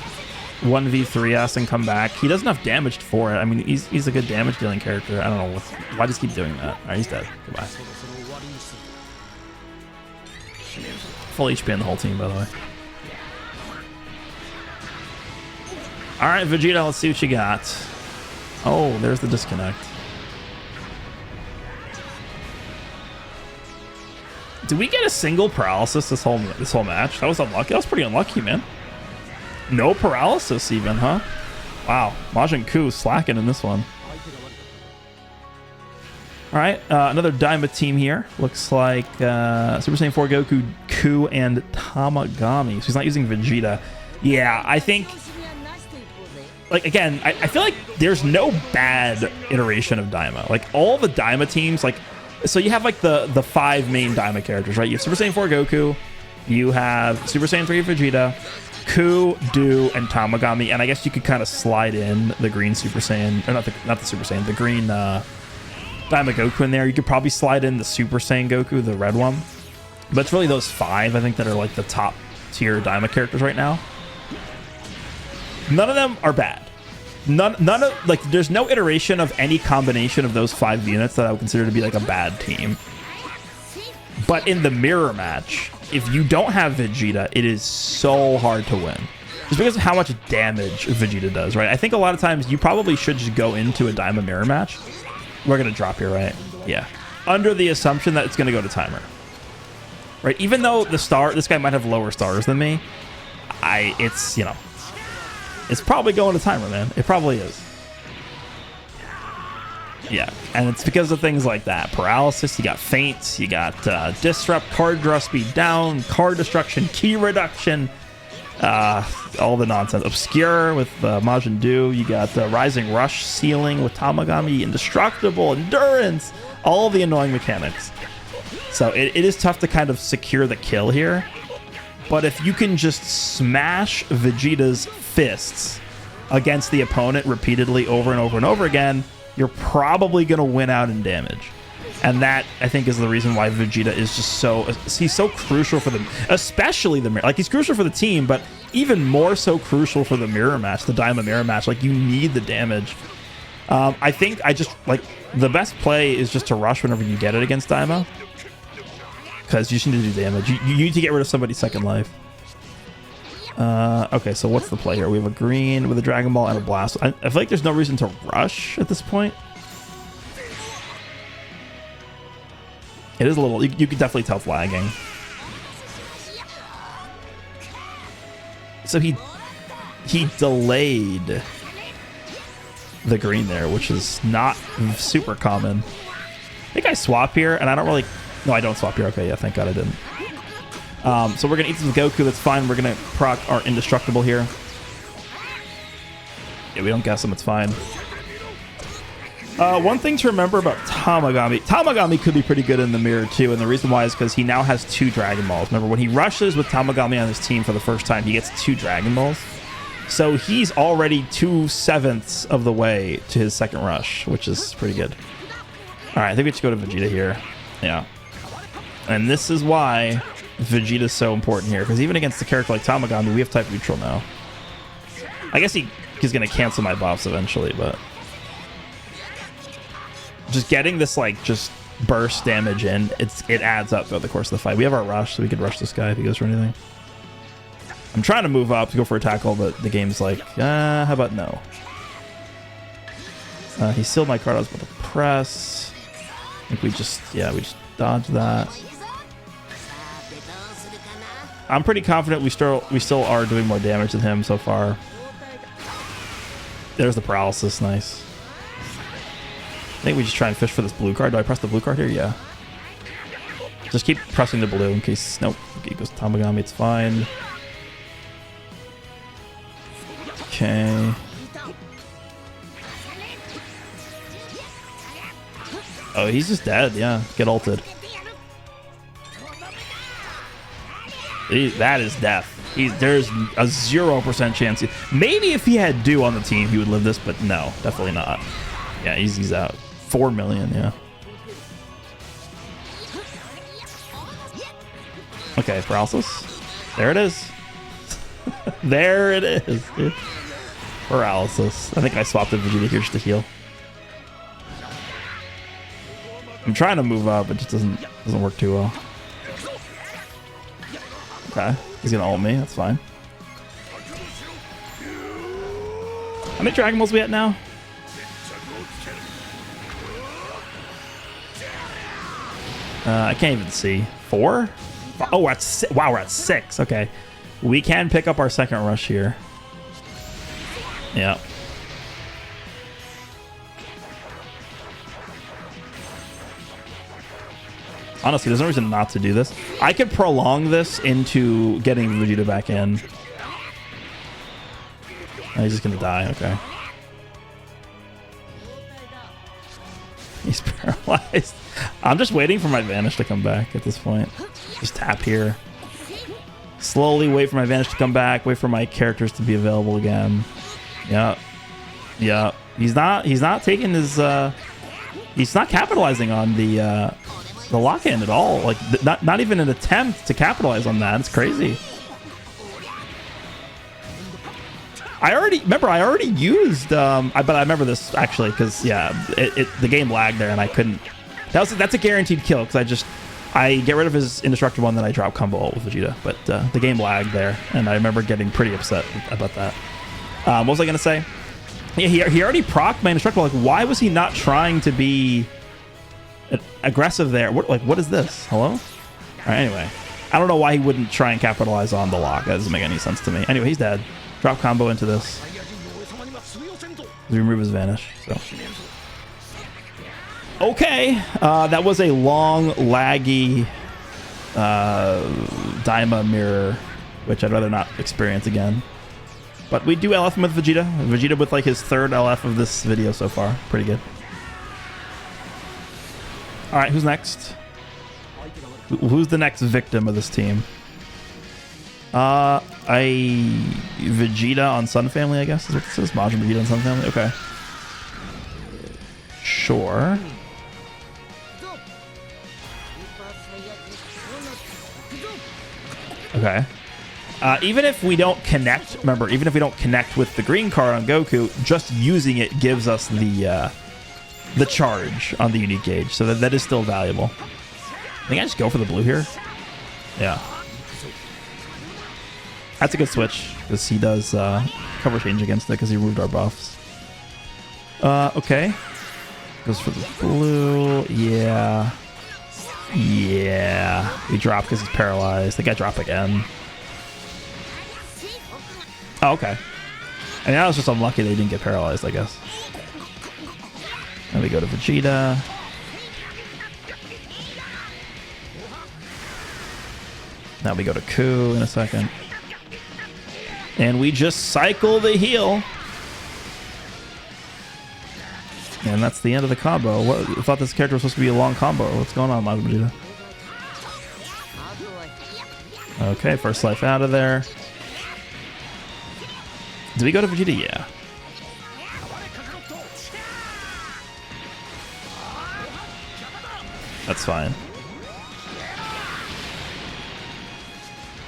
1v3s and come back? He doesn't have damage for it. I mean, he's a good damage dealing character. I don't know why does he keep doing that. All right, he's dead. Goodbye. Full HP on the whole team, by the way. All right, Vegeta, let's see what you got. Oh, there's the disconnect. Did we get a single paralysis this whole match? That was unlucky. That was pretty unlucky, man. No paralysis even, huh? Wow, Majin Ku slacking in this one. All right, another Daima team here. Looks like Super Saiyan 4 Goku, Ku, and Tamagami. So he's not using Vegeta. Yeah, I think... Like, again, I feel like there's no bad iteration of Daima. Like, all the Daima teams, like... So you have, like, the 5 main Daima characters, right? You have Super Saiyan 4 Goku. You have Super Saiyan 3 Vegeta. Ku, Do, and Tamagami. And I guess you could kind of slide in the green Super Saiyan... Or not the Super Saiyan. The green Daima Goku in there. You could probably slide in the Super Saiyan Goku, the red one. But it's really those 5, I think, that are, like, the top tier Daima characters right now. None of them are bad. None of, like, there's no iteration of any combination of those 5 units that I would consider to be like a bad team. But in the mirror match, if you don't have Vegeta, it is so hard to win. Just because of how much damage Vegeta does, right? I think a lot of times you probably should just go into a Daima mirror match. We're going to drop here, right? Yeah. Under the assumption that it's going to go to timer. Right? Even though this guy might have lower stars than me, it's, you know, it's probably going to timer, man. It probably is. Yeah, and it's because of things like that. Paralysis, you got feints, you got disrupt, card draw speed down, card destruction, key reduction, all the nonsense. Obscure with Majin Du, you got rising rush ceiling with Tamagami, indestructible, endurance, all the annoying mechanics. So it is tough to kind of secure the kill here. But if you can just smash Vegeta's fists against the opponent repeatedly over and over and over again, you're probably going to win out in damage. And that, I think, is the reason why Vegeta is just so... He's so crucial for them, especially the mirror. Like, he's crucial for the team, but even more so crucial for the mirror match, the DAIMA mirror match. Like, you need the damage. I think like, the best play is just to rush whenever you get it against DAIMA. Because you just need to do damage. You need to get rid of somebody's second life. Okay, so what's the play here? We have a green with a Dragon Ball and a Blast. I feel like there's no reason to rush at this point. It is a little... You can definitely tell it's lagging. So he delayed the green there, which is not super common. I think I swap here, and I don't really... No, I don't swap here. Okay, yeah, thank God I didn't. So we're going to eat some Goku. That's fine. We're going to proc our Indestructible here. Yeah, we don't guess him. It's fine. One thing to remember about Tamagami. Tamagami could be pretty good in the mirror, too. And the reason why is because he now has 2 Dragon Balls. Remember, when he rushes with Tamagami on his team for the first time, he gets 2 Dragon Balls. So he's already 2/7 of the way to his second rush, which is pretty good. All right, I think we should go to Vegeta here. Yeah. And this is why Vegeta's so important here, because even against a character like Tamagami, we have type neutral now. I guess he's going to cancel my buffs eventually, but just getting this, like, just burst damage in, it adds up throughout the course of the fight. We have our rush, so we could rush this guy if he goes for anything. I'm trying to move up to go for a tackle, but the game's like, how about no? He sealed my card. I was about to press. I think we just dodge that. I'm pretty confident we still are doing more damage than him so far. There's the paralysis. Nice. I think we just try and fish for this blue card. Do I press the blue card here? Yeah. Just keep pressing the blue in case... Nope. Okay, it goes Tamagami. It's fine. Okay. Oh, he's just dead. Yeah. Get ulted. That is death. There's a 0% chance. Maybe if he had Do on the team, he would live this, but no, definitely not. Yeah, he's out. 4 million, yeah. Okay, paralysis. There it is. There it is, dude. Paralysis. I think I swapped the Vegeta here just to heal. I'm trying to move up, it just doesn't work too well. Okay, he's gonna ult me. That's fine. How many Dragon Balls we at now? I can't even see. 4? Oh, we're at 6. Wow, we're at 6. Okay, we can pick up our second rush here. Yeah. Honestly, there's no reason not to do this. I could prolong this into getting Vegeta back in. Oh, he's just gonna die. Okay. He's paralyzed. I'm just waiting for my Vanish to come back at this point. Just tap here. Slowly wait for my Vanish to come back. Wait for my characters to be available again. Yeah. Yeah. He's not taking his... he's not capitalizing on the lock-in at all. Like, not even an attempt to capitalize on that. It's crazy. I already used but I remember this actually because yeah, the game lagged there and I couldn't. That's a guaranteed kill because I get rid of his indestructible and then I drop combo ult with Vegeta, but the game lagged there and I remember getting pretty upset about that. What was I gonna say? Yeah, he already procced my indestructible. Like, why was he not trying to be aggressive there? What is this? Hello? All right, anyway, I don't know why he wouldn't try and capitalize on the lock. That doesn't make any sense to me. Anyway, he's dead. Drop combo into this. Remove his Vanish. So. Okay, that was a long, laggy DAIMA mirror, which I'd rather not experience again. But we do LF him with Vegeta. Vegeta with like his 3rd LF of this video so far. Pretty good. All right, who's next? Who's the next victim of this team? Vegeta on Sun Family, I guess is what this is. Majin Vegeta on Sun Family. Okay. Sure. Okay. Even if we don't connect, remember, even if we don't connect with the green card on Goku, just using it gives us the charge on the unique gauge, so that is still valuable. I think I just go for the blue here. Yeah. That's a good switch, because he does cover change against it, because he removed our buffs. Okay. Goes for the blue. Yeah. Yeah. We drop because he's paralyzed. I think I drop again. Oh, okay. I mean, I was just unlucky they didn't get paralyzed, I guess. Then we go to Vegeta. Now we go to Ku in a second. And we just cycle the heal. And that's the end of the combo. I thought this character was supposed to be a long combo. What's going on, Majin Vegeta? Okay, first life out of there. Did we go to Vegeta? Yeah. That's fine.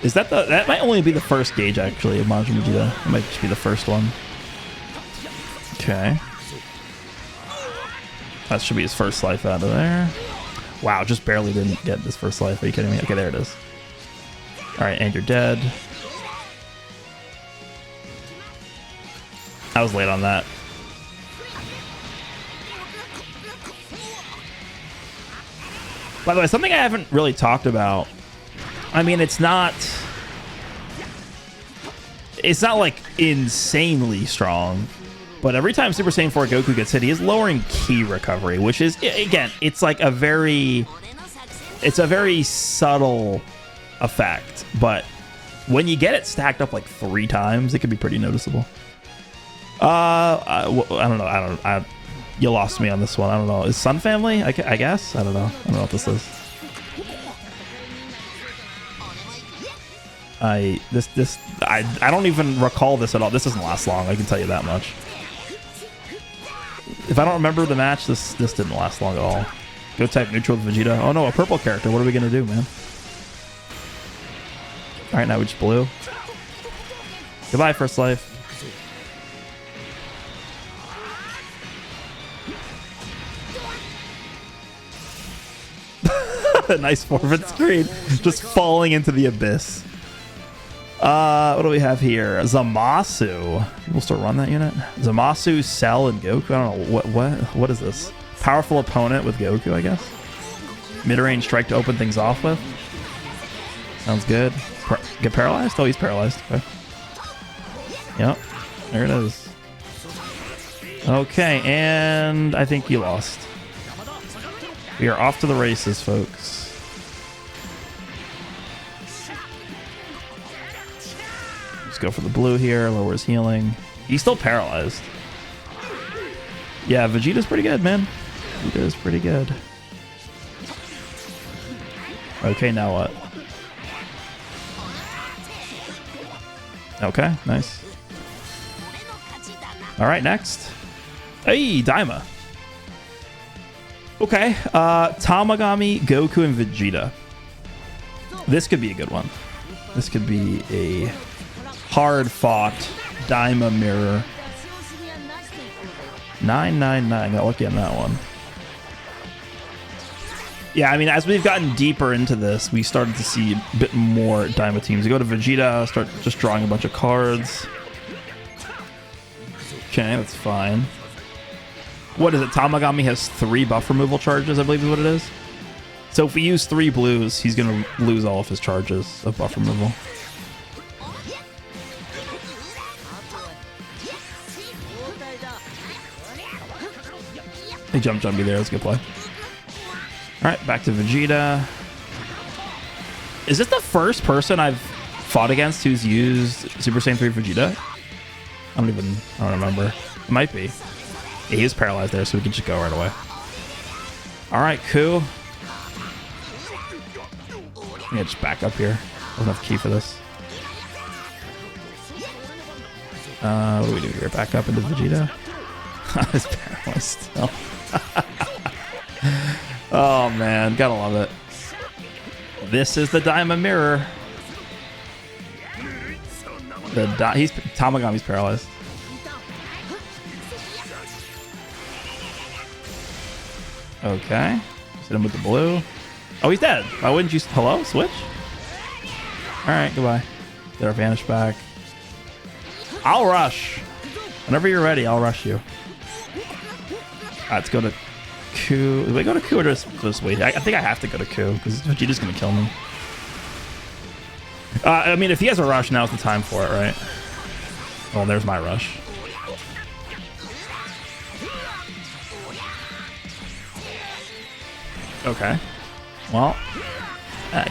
Is that that might only be the first gauge actually of Majin Vegeta. It might just be the first one. Okay. That should be his first life out of there. Wow, just barely didn't get this first life. Are you kidding me? Okay, there it is. Alright, and you're dead. I was late on that. By the way, something I haven't really talked about. I mean, it's not like insanely strong, but every time Super Saiyan 4 Goku gets hit, he is lowering ki recovery, which is, again, it's like a very subtle effect, but when you get it stacked up like 3 times, it can be pretty noticeable. I don't know. You lost me on this one. I don't know. Is Sun Family? I guess. I don't know. I don't know what this is. I don't even recall this at all. This doesn't last long. I can tell you that much. If I don't remember the match, this didn't last long at all. Go type neutral with Vegeta. Oh no, a purple character. What are we gonna do, man? All right, now we just blue. Goodbye, first life. Nice forward screen. Just falling into the abyss. What do we have here? Zamasu. We'll still run that unit. Zamasu, Cell, and Goku. I don't know. What is this? Powerful opponent with Goku, I guess. Mid-range strike to open things off with. Sounds good. Get paralyzed? Oh, he's paralyzed. Okay. Yep. There it is. Okay, and I think you lost. We are off to the races, folks. Let's go for the blue here. Lowers healing. He's still paralyzed. Yeah, Vegeta's pretty good, man. Vegeta's pretty good. Okay, now what? Okay, nice. All right, next. Hey, DAIMA. Okay, Tamagami, Goku, and Vegeta. This could be a good one. This could be a hard-fought DAIMA mirror. 999. Got lucky on that one. Yeah, I mean, as we've gotten deeper into this, we started to see a bit more DAIMA teams. We go to Vegeta, start just drawing a bunch of cards. Okay, that's fine. What is it? Tamagami has 3 buff removal charges, I believe is what it is. So if we use 3 blues, he's going to lose all of his charges of buff removal. He jumped me there. That's a good play. All right, back to Vegeta. Is this the first person I've fought against who's used Super Saiyan 3 Vegeta? I don't remember. It might be. Yeah, he was paralyzed there, so we can just go right away. All right, Ku. Yeah, just back up here. There's enough ki for this. What do we do here? Back up into Vegeta? It's paralyzed still. Oh man, gotta love it. This is the DAIMA mirror. Tamagami's paralyzed. Okay. Just hit him with the blue. Oh, he's dead. Why wouldn't you? Hello? Switch? Alright, goodbye. Get our vanish back. I'll rush. Whenever you're ready, I'll rush you. Alright, let's go to Ku. Do we go to Ku or just wait? I think I have to go to Ku because Vegeta's gonna kill me. I mean, if he has a rush, now's the time for it, right? Well, there's my rush. Okay. Well,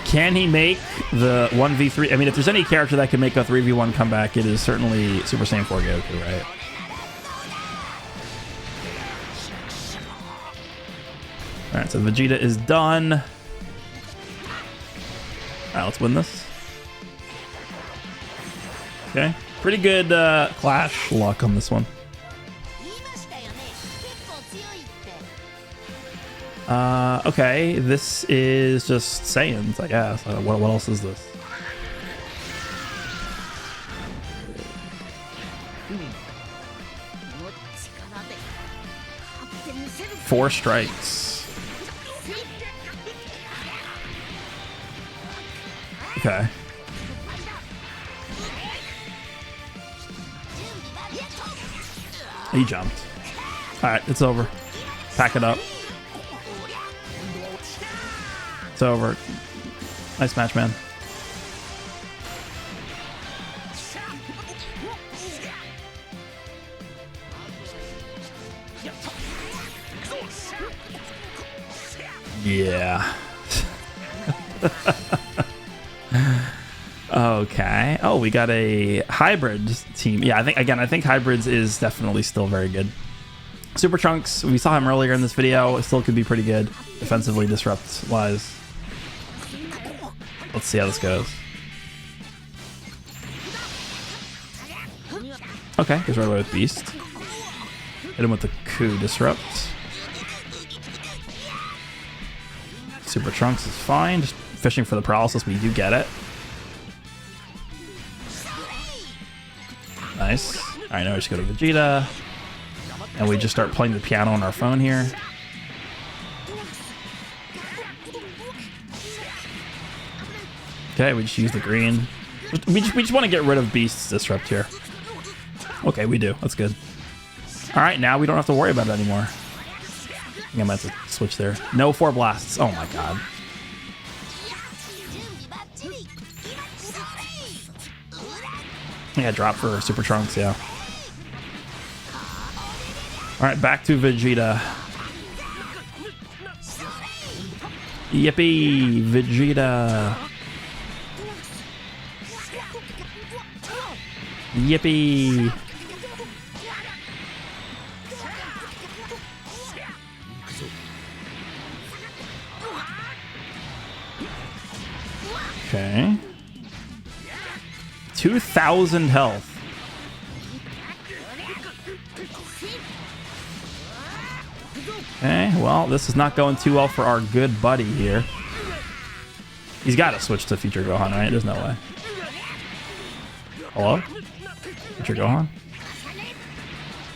can he make the 1v3? I mean, if there's any character that can make a 3v1 comeback, it is certainly Super Saiyan 4 Goku, right? Alright, so Vegeta is done. Alright, let's win this. Okay. Pretty good clash luck on this one. Okay, this is just Saiyans, I guess. What else is this? Four strikes. Okay. He jumped. Alright, it's over. Pack it up. It's over. Nice match, man. Yeah. Okay. Oh, we got a hybrid team. Yeah, I think hybrids is definitely still very good. Super Trunks, we saw him earlier in this video. It still could be pretty good defensively, disrupt wise. Let's see how this goes. Okay, goes right away with Beast. Hit him with the Ku disrupt. Super Trunks is fine, just fishing for the paralysis. We do get it. Nice. Alright, now we just go to Vegeta. And we just start playing the piano on our phone here. Okay, we just use the green. We just want to get rid of Beast's disrupt here. Okay, we do. That's good. Alright, now we don't have to worry about it anymore. I think I might have to switch there. No 4 blasts. Oh my god. Yeah, drop for Super Trunks, yeah. Alright, back to Vegeta. Yippee! Vegeta! Yippee! Okay. 2,000 health. Okay, well, this is not going too well for our good buddy here. He's got to switch to Future Gohan, right? There's no way. Hello? Future Gohan?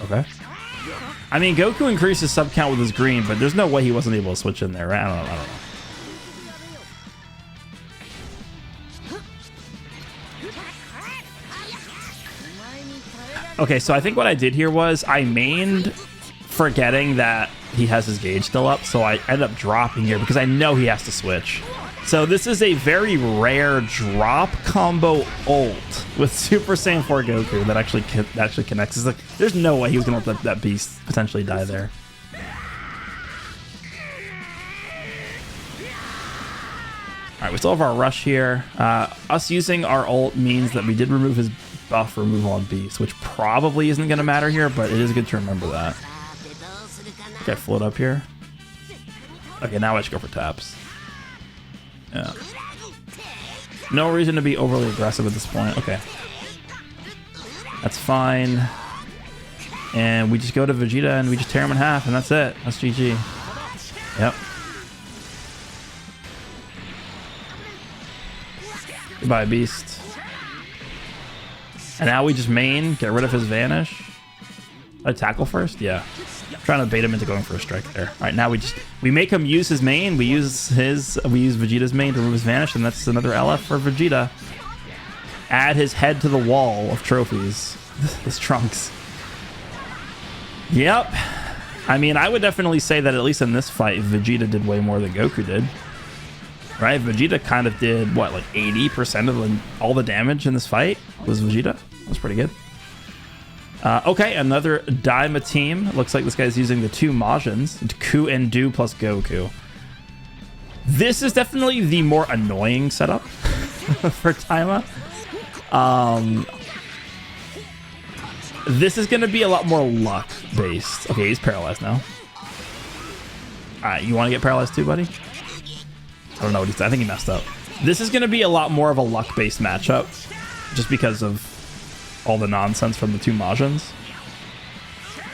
Okay. I mean, Goku increased his sub count with his green, but there's no way he wasn't able to switch in there, right? I don't know. Okay, so I think what I did here was I mained forgetting that he has his gauge still up, so I ended up dropping here because I know he has to switch. So this is a very rare drop combo ult with Super Saiyan 4 Goku that actually connects. It's like, there's no way he was going to let that beast potentially die there. Alright, we still have our rush here. Us using our ult means that we did remove his buff removal on Beast, which probably isn't going to matter here, but it is good to remember that. Okay, float up here. Okay, now I should go for taps. Yeah. No reason to be overly aggressive at this point. Okay. That's fine. And we just go to Vegeta and we just tear him in half, and that's it. That's GG. Yep. Goodbye, Beast. And now we just main, get rid of his Vanish. I tackle first? Yeah. I'm trying to bait him into going for a strike there. Alright, now we make him use his main, we use Vegeta's main to remove his Vanish, and that's another LF for Vegeta. Add his head to the wall of trophies. This Trunks. Yep. I mean, I would definitely say that at least in this fight, Vegeta did way more than Goku did. Right? Vegeta kind of did, what, like 80% of all the damage in this fight was Vegeta. That's pretty good. Okay, another Daima team. Looks like this guy's using the two Majins, Ku and Du plus Goku. This is definitely the more annoying setup for Daima. This is going to be a lot more luck based. Okay, he's paralyzed now. Alright, you want to get paralyzed too, buddy? I don't know what he's I think he messed up. This is going to be a lot more of a luck based matchup just because of all the nonsense from the two Majins.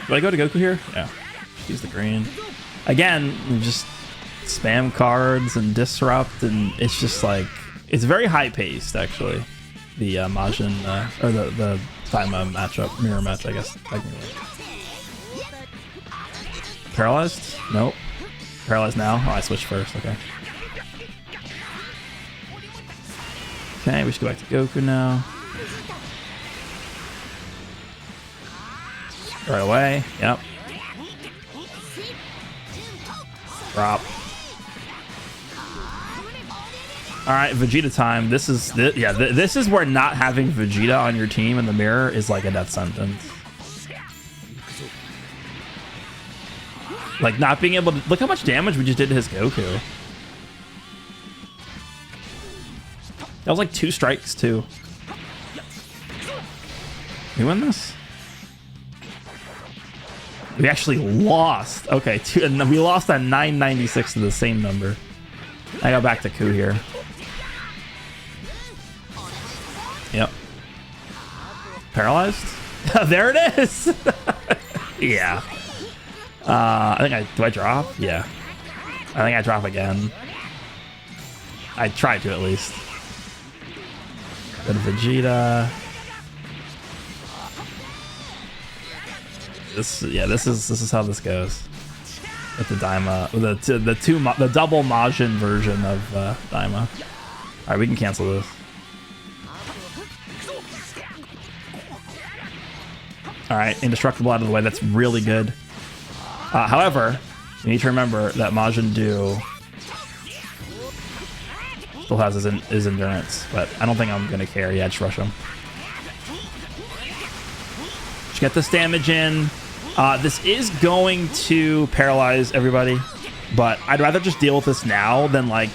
Do I go to Goku here? Yeah. Just use the green. Again, just spam cards and disrupt, and it's just like, it's very high paced actually. The Majin, or the Daima matchup, mirror match, I guess. Paralyzed? Nope. Paralyzed now? Oh, I switched first, okay. Okay, we should go back to Goku now. Right away, yep. Drop. Alright, Vegeta time. This is this is where not having Vegeta on your team in the mirror is like a death sentence. Like not being able to look how much damage we just did to his Goku. That was like 2 strikes too. We win this? We actually lost. Okay, we lost at 996 to the same number. I got back to Ku here. Yep. Paralyzed? There it is! Yeah. I think do I drop? Yeah. I think I drop again. I tried to at least. Go to Vegeta. This is how this goes. With the Daima, the double Majin version of Daima. All right, we can cancel this. All right, indestructible out of the way. That's really good. However, you need to remember that Majin Du still has his endurance, but I don't think I'm gonna care. Yeah, just rush him. Just get this damage in. This is going to paralyze everybody, but I'd rather just deal with this now than like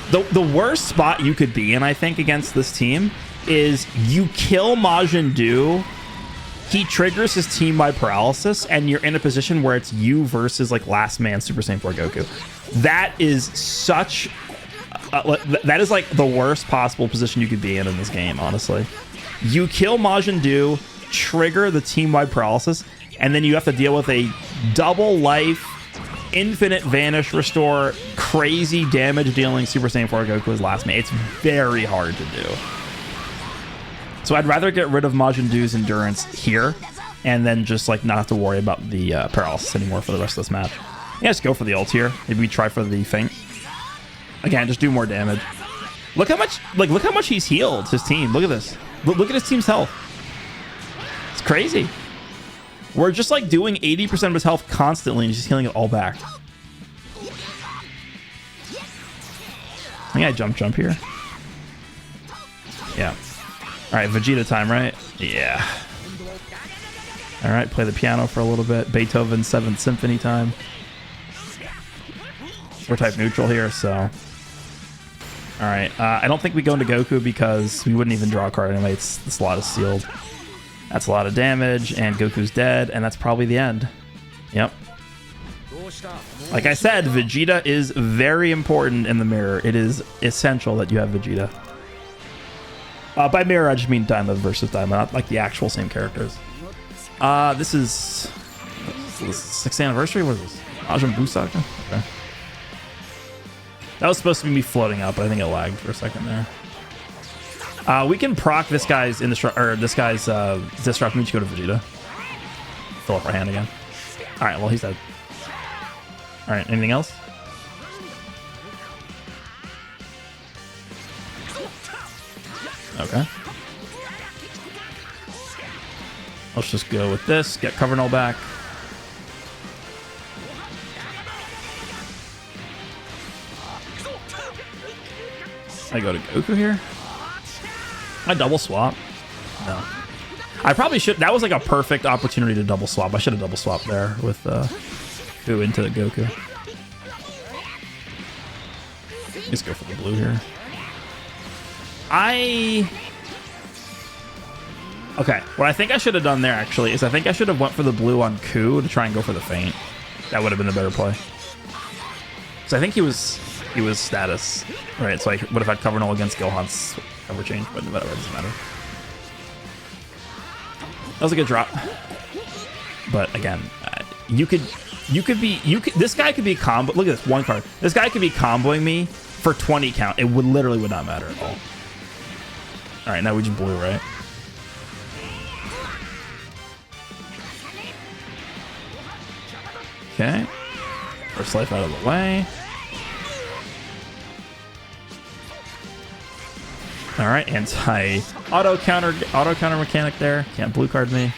the worst spot you could be in, I think, against this team is you kill Majin Du, he triggers his team-wide paralysis, and you're in a position where it's you versus like last man Super Saiyan 4 Goku. That is such that is like the worst possible position you could be in this game, honestly. You kill Majin Du, trigger the team-wide paralysis, and then you have to deal with a double life, infinite vanish restore, crazy damage dealing Super Saiyan 4 Goku's last mate. It's very hard to do. So I'd rather get rid of Majin Du's endurance here and then just like not have to worry about the paralysis anymore for the rest of this match. Yeah, just go for the ult here. Maybe we try for the feint. Again, just do more damage. Look how much he's healed his team. Look at this. Look at his team's health. It's crazy. We're just like doing 80% of his health constantly and just healing it all back. I think I jump here. Yeah. All right, Vegeta time, right? Yeah. All right, play the piano for a little bit. Beethoven's 7th Symphony time. We're type neutral here, so. All right, I don't think we go into Goku because we wouldn't even draw a card anyway. The slot is sealed. That's a lot of damage, and Goku's dead, and that's probably the end. Yep. Like I said, Vegeta is very important in the mirror. It is essential that you have Vegeta. By mirror, I just mean DAIMA versus DAIMA, not like the actual same characters. This is the 6th anniversary. What is this? Majin Buu Saga? Okay. That was supposed to be me floating out, but I think it lagged for a second there. We can proc this guy's Disrupt Michiko to Vegeta. Fill up our hand again. All right, well, he's dead. All right, anything else? Okay. Let's just go with this. Get cover null back. I go to Goku here. I double swap. No. I probably should. That was like a perfect opportunity to double swap. I should have double swapped there with Goku into the Goku. Let's go for the blue here. Okay, what I think I should have done there actually is I think I should have went for the blue on Ku to try and go for the feint. That would have been the better play. So I think he was status, right? So I would have had cover null against Gohan's cover change, but whatever, it doesn't matter. That was a good drop, but again, this guy could be combo. Look at this one card. This guy could be comboing me for 20 count. It would literally would not matter at all. All right, now we just blue, right? Okay. First life out of the way. All right, anti-auto counter mechanic there. Can't blue card me.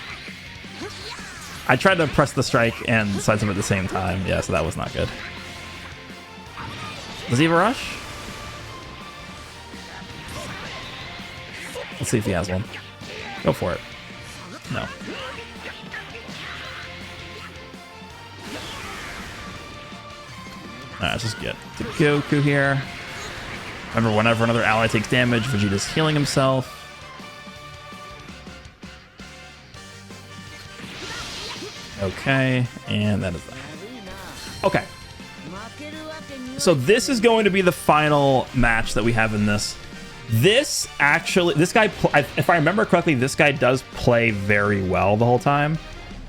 I tried to press the strike and sidestep at the same time. Yeah, so that was not good. Does he have a rush? Let's see if he has one. Go for it. No. Alright, let's just get to Goku here. Remember, whenever another ally takes damage, Vegeta's healing himself. Okay, and that is that. Okay. So this is going to be the final match that we have in this. This guy, if I remember correctly, this guy does play very well the whole time.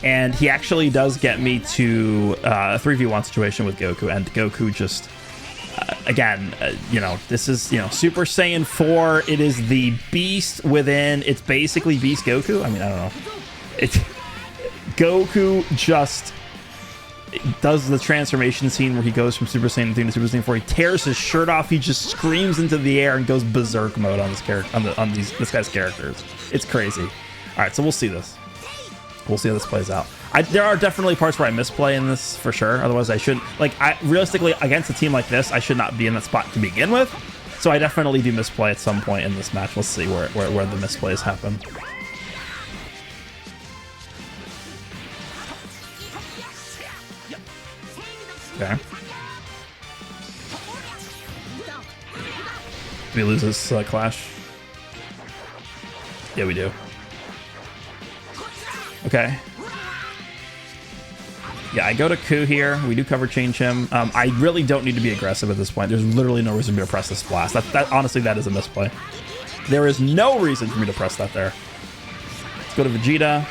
And he actually does get me to a 3v1 situation with Goku. And Goku just, again, this is, Super Saiyan 4. It is the beast within. It's basically Beast Goku. I mean, I don't know. Goku just does the transformation scene where he goes from Super Saiyan 3 to Super Saiyan 4. He tears his shirt off. He just screams into the air and goes berserk mode on this character, this guy's characters. It's crazy. All right, so we'll see this. We'll see how this plays out. There are definitely parts where I misplay in this for sure. Otherwise, I shouldn't. Realistically, against a team like this, I should not be in that spot to begin with. So I definitely do misplay at some point in this match. Let's see where the misplays happen. Okay. Do we lose this clash? Yeah, we do. Okay. Yeah, I go to Ku here. We do cover change him. I really don't need to be aggressive at this point. There's literally no reason for me to press this blast. Honestly, that is a misplay. There is no reason for me to press that there. Let's go to Vegeta.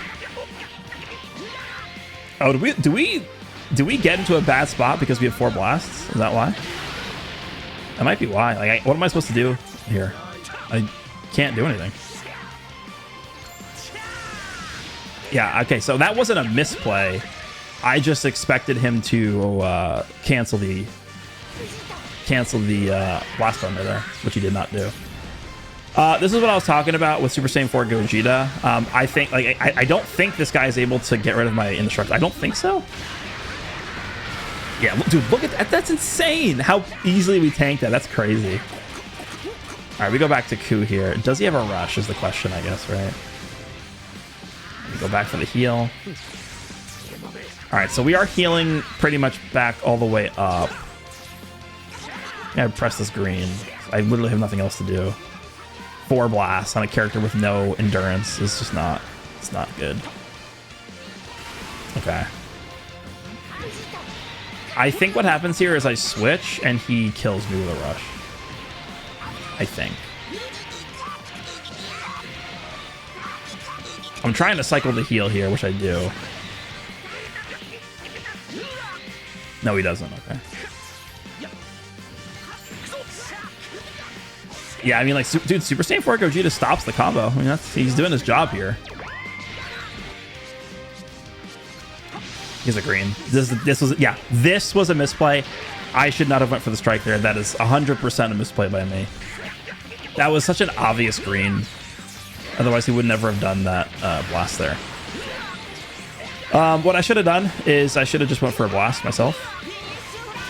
Oh, do we get into a bad spot because we have 4 blasts? Is that why? That might be why. What am I supposed to do here? I can't do anything. Yeah, okay, so that wasn't a misplay. I just expected him to cancel the blast thunder there, which he did not do. This is what I was talking about with Super Saiyan 4 Gogeta. I think, I don't think this guy is able to get rid of my indestructible. I don't think so. Yeah, dude, look at that. That's insane. How easily we tanked that. That's crazy. All right, we go back to Ku here. Does he have a rush is the question, I guess, right? We go back for the heal. All right, so we are healing pretty much back all the way up. Yeah, press this green. I literally have nothing else to do. 4 blasts on a character with no endurance is just not, it's not good. Okay. I think what happens here is I switch and he kills me with a rush. I think. I'm trying to cycle the heal here, which I do. No, he doesn't. Okay. Yeah, I mean, like, dude, Super Saiyan 4 Gogeta stops the combo. I mean, he's doing his job here. He's a green. This was a misplay. I should not have went for the strike there. That is 100% a misplay by me. That was such an obvious green. Otherwise, he would never have done that blast there. What I should have done is I should have just went for a blast myself.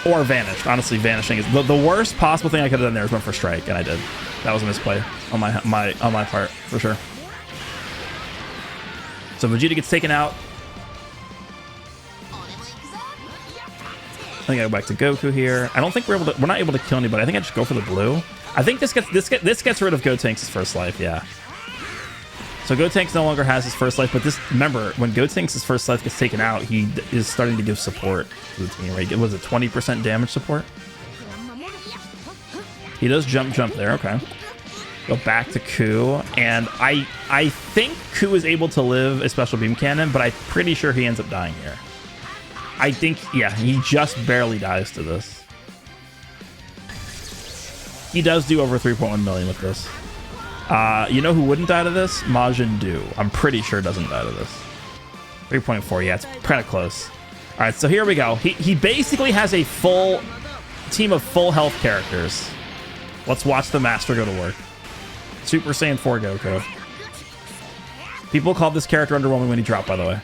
Or vanished. Honestly, vanishing is the worst possible thing I could have done there is went for strike, and I did. That was a misplay on my part, for sure. So Vegeta gets taken out. I think I go back to Goku here. I don't think we're not able to kill anybody. I think I just go for the blue. I think this gets rid of Gotenks' first life, yeah. So Gotenks no longer has his first life, but remember, when Gotenks' first life gets taken out, he is starting to give support to the team, right? Was it 20% damage support? He does jump there, okay. Go back to Ku, and I think Ku is able to live a special beam cannon, but I'm pretty sure he ends up dying here. I think, yeah, he just barely dies to this. He does do over 3.1 million with this. You know who wouldn't die to this? Majin Buu. I'm pretty sure doesn't die to this. 3.4, yeah, it's kind of close. All right, so here we go. He basically has a full team of full health characters. Let's watch the master go to work. Super Saiyan 4 Goku. People called this character underwhelming when he dropped, by the way.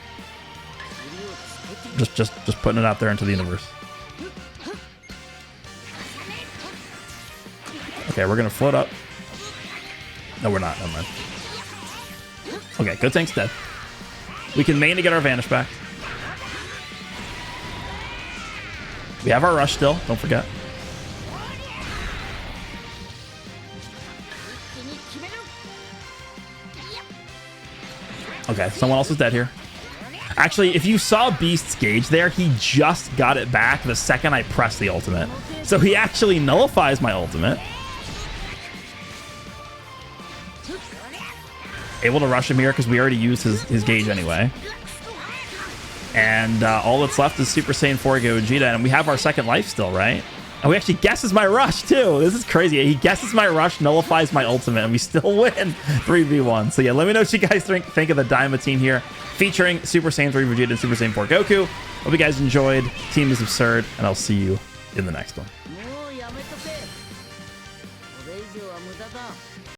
Just putting it out there into the universe. Okay, we're gonna float up. No, we're not. Never mind. Okay, Gotenks dead. We can main to get our Vanish back. We have our Rush still. Don't forget. Okay, someone else is dead here. Actually, if you saw Beast's gauge there, he just got it back the second I pressed the ultimate. So he actually nullifies my ultimate. Able to rush him here because we already used his gauge anyway. And all that's left is Super Saiyan 4 Gogeta, and we have our second life still, right? And we actually guesses my rush too. This is crazy. He guesses my rush, nullifies my ultimate, and we still win 3v1. So yeah, let me know what you guys think of the DAIMA team here, featuring Super Saiyan 3 Vegeta and Super Saiyan 4 Goku. Hope you guys enjoyed. Team is absurd, and I'll see you in the next one.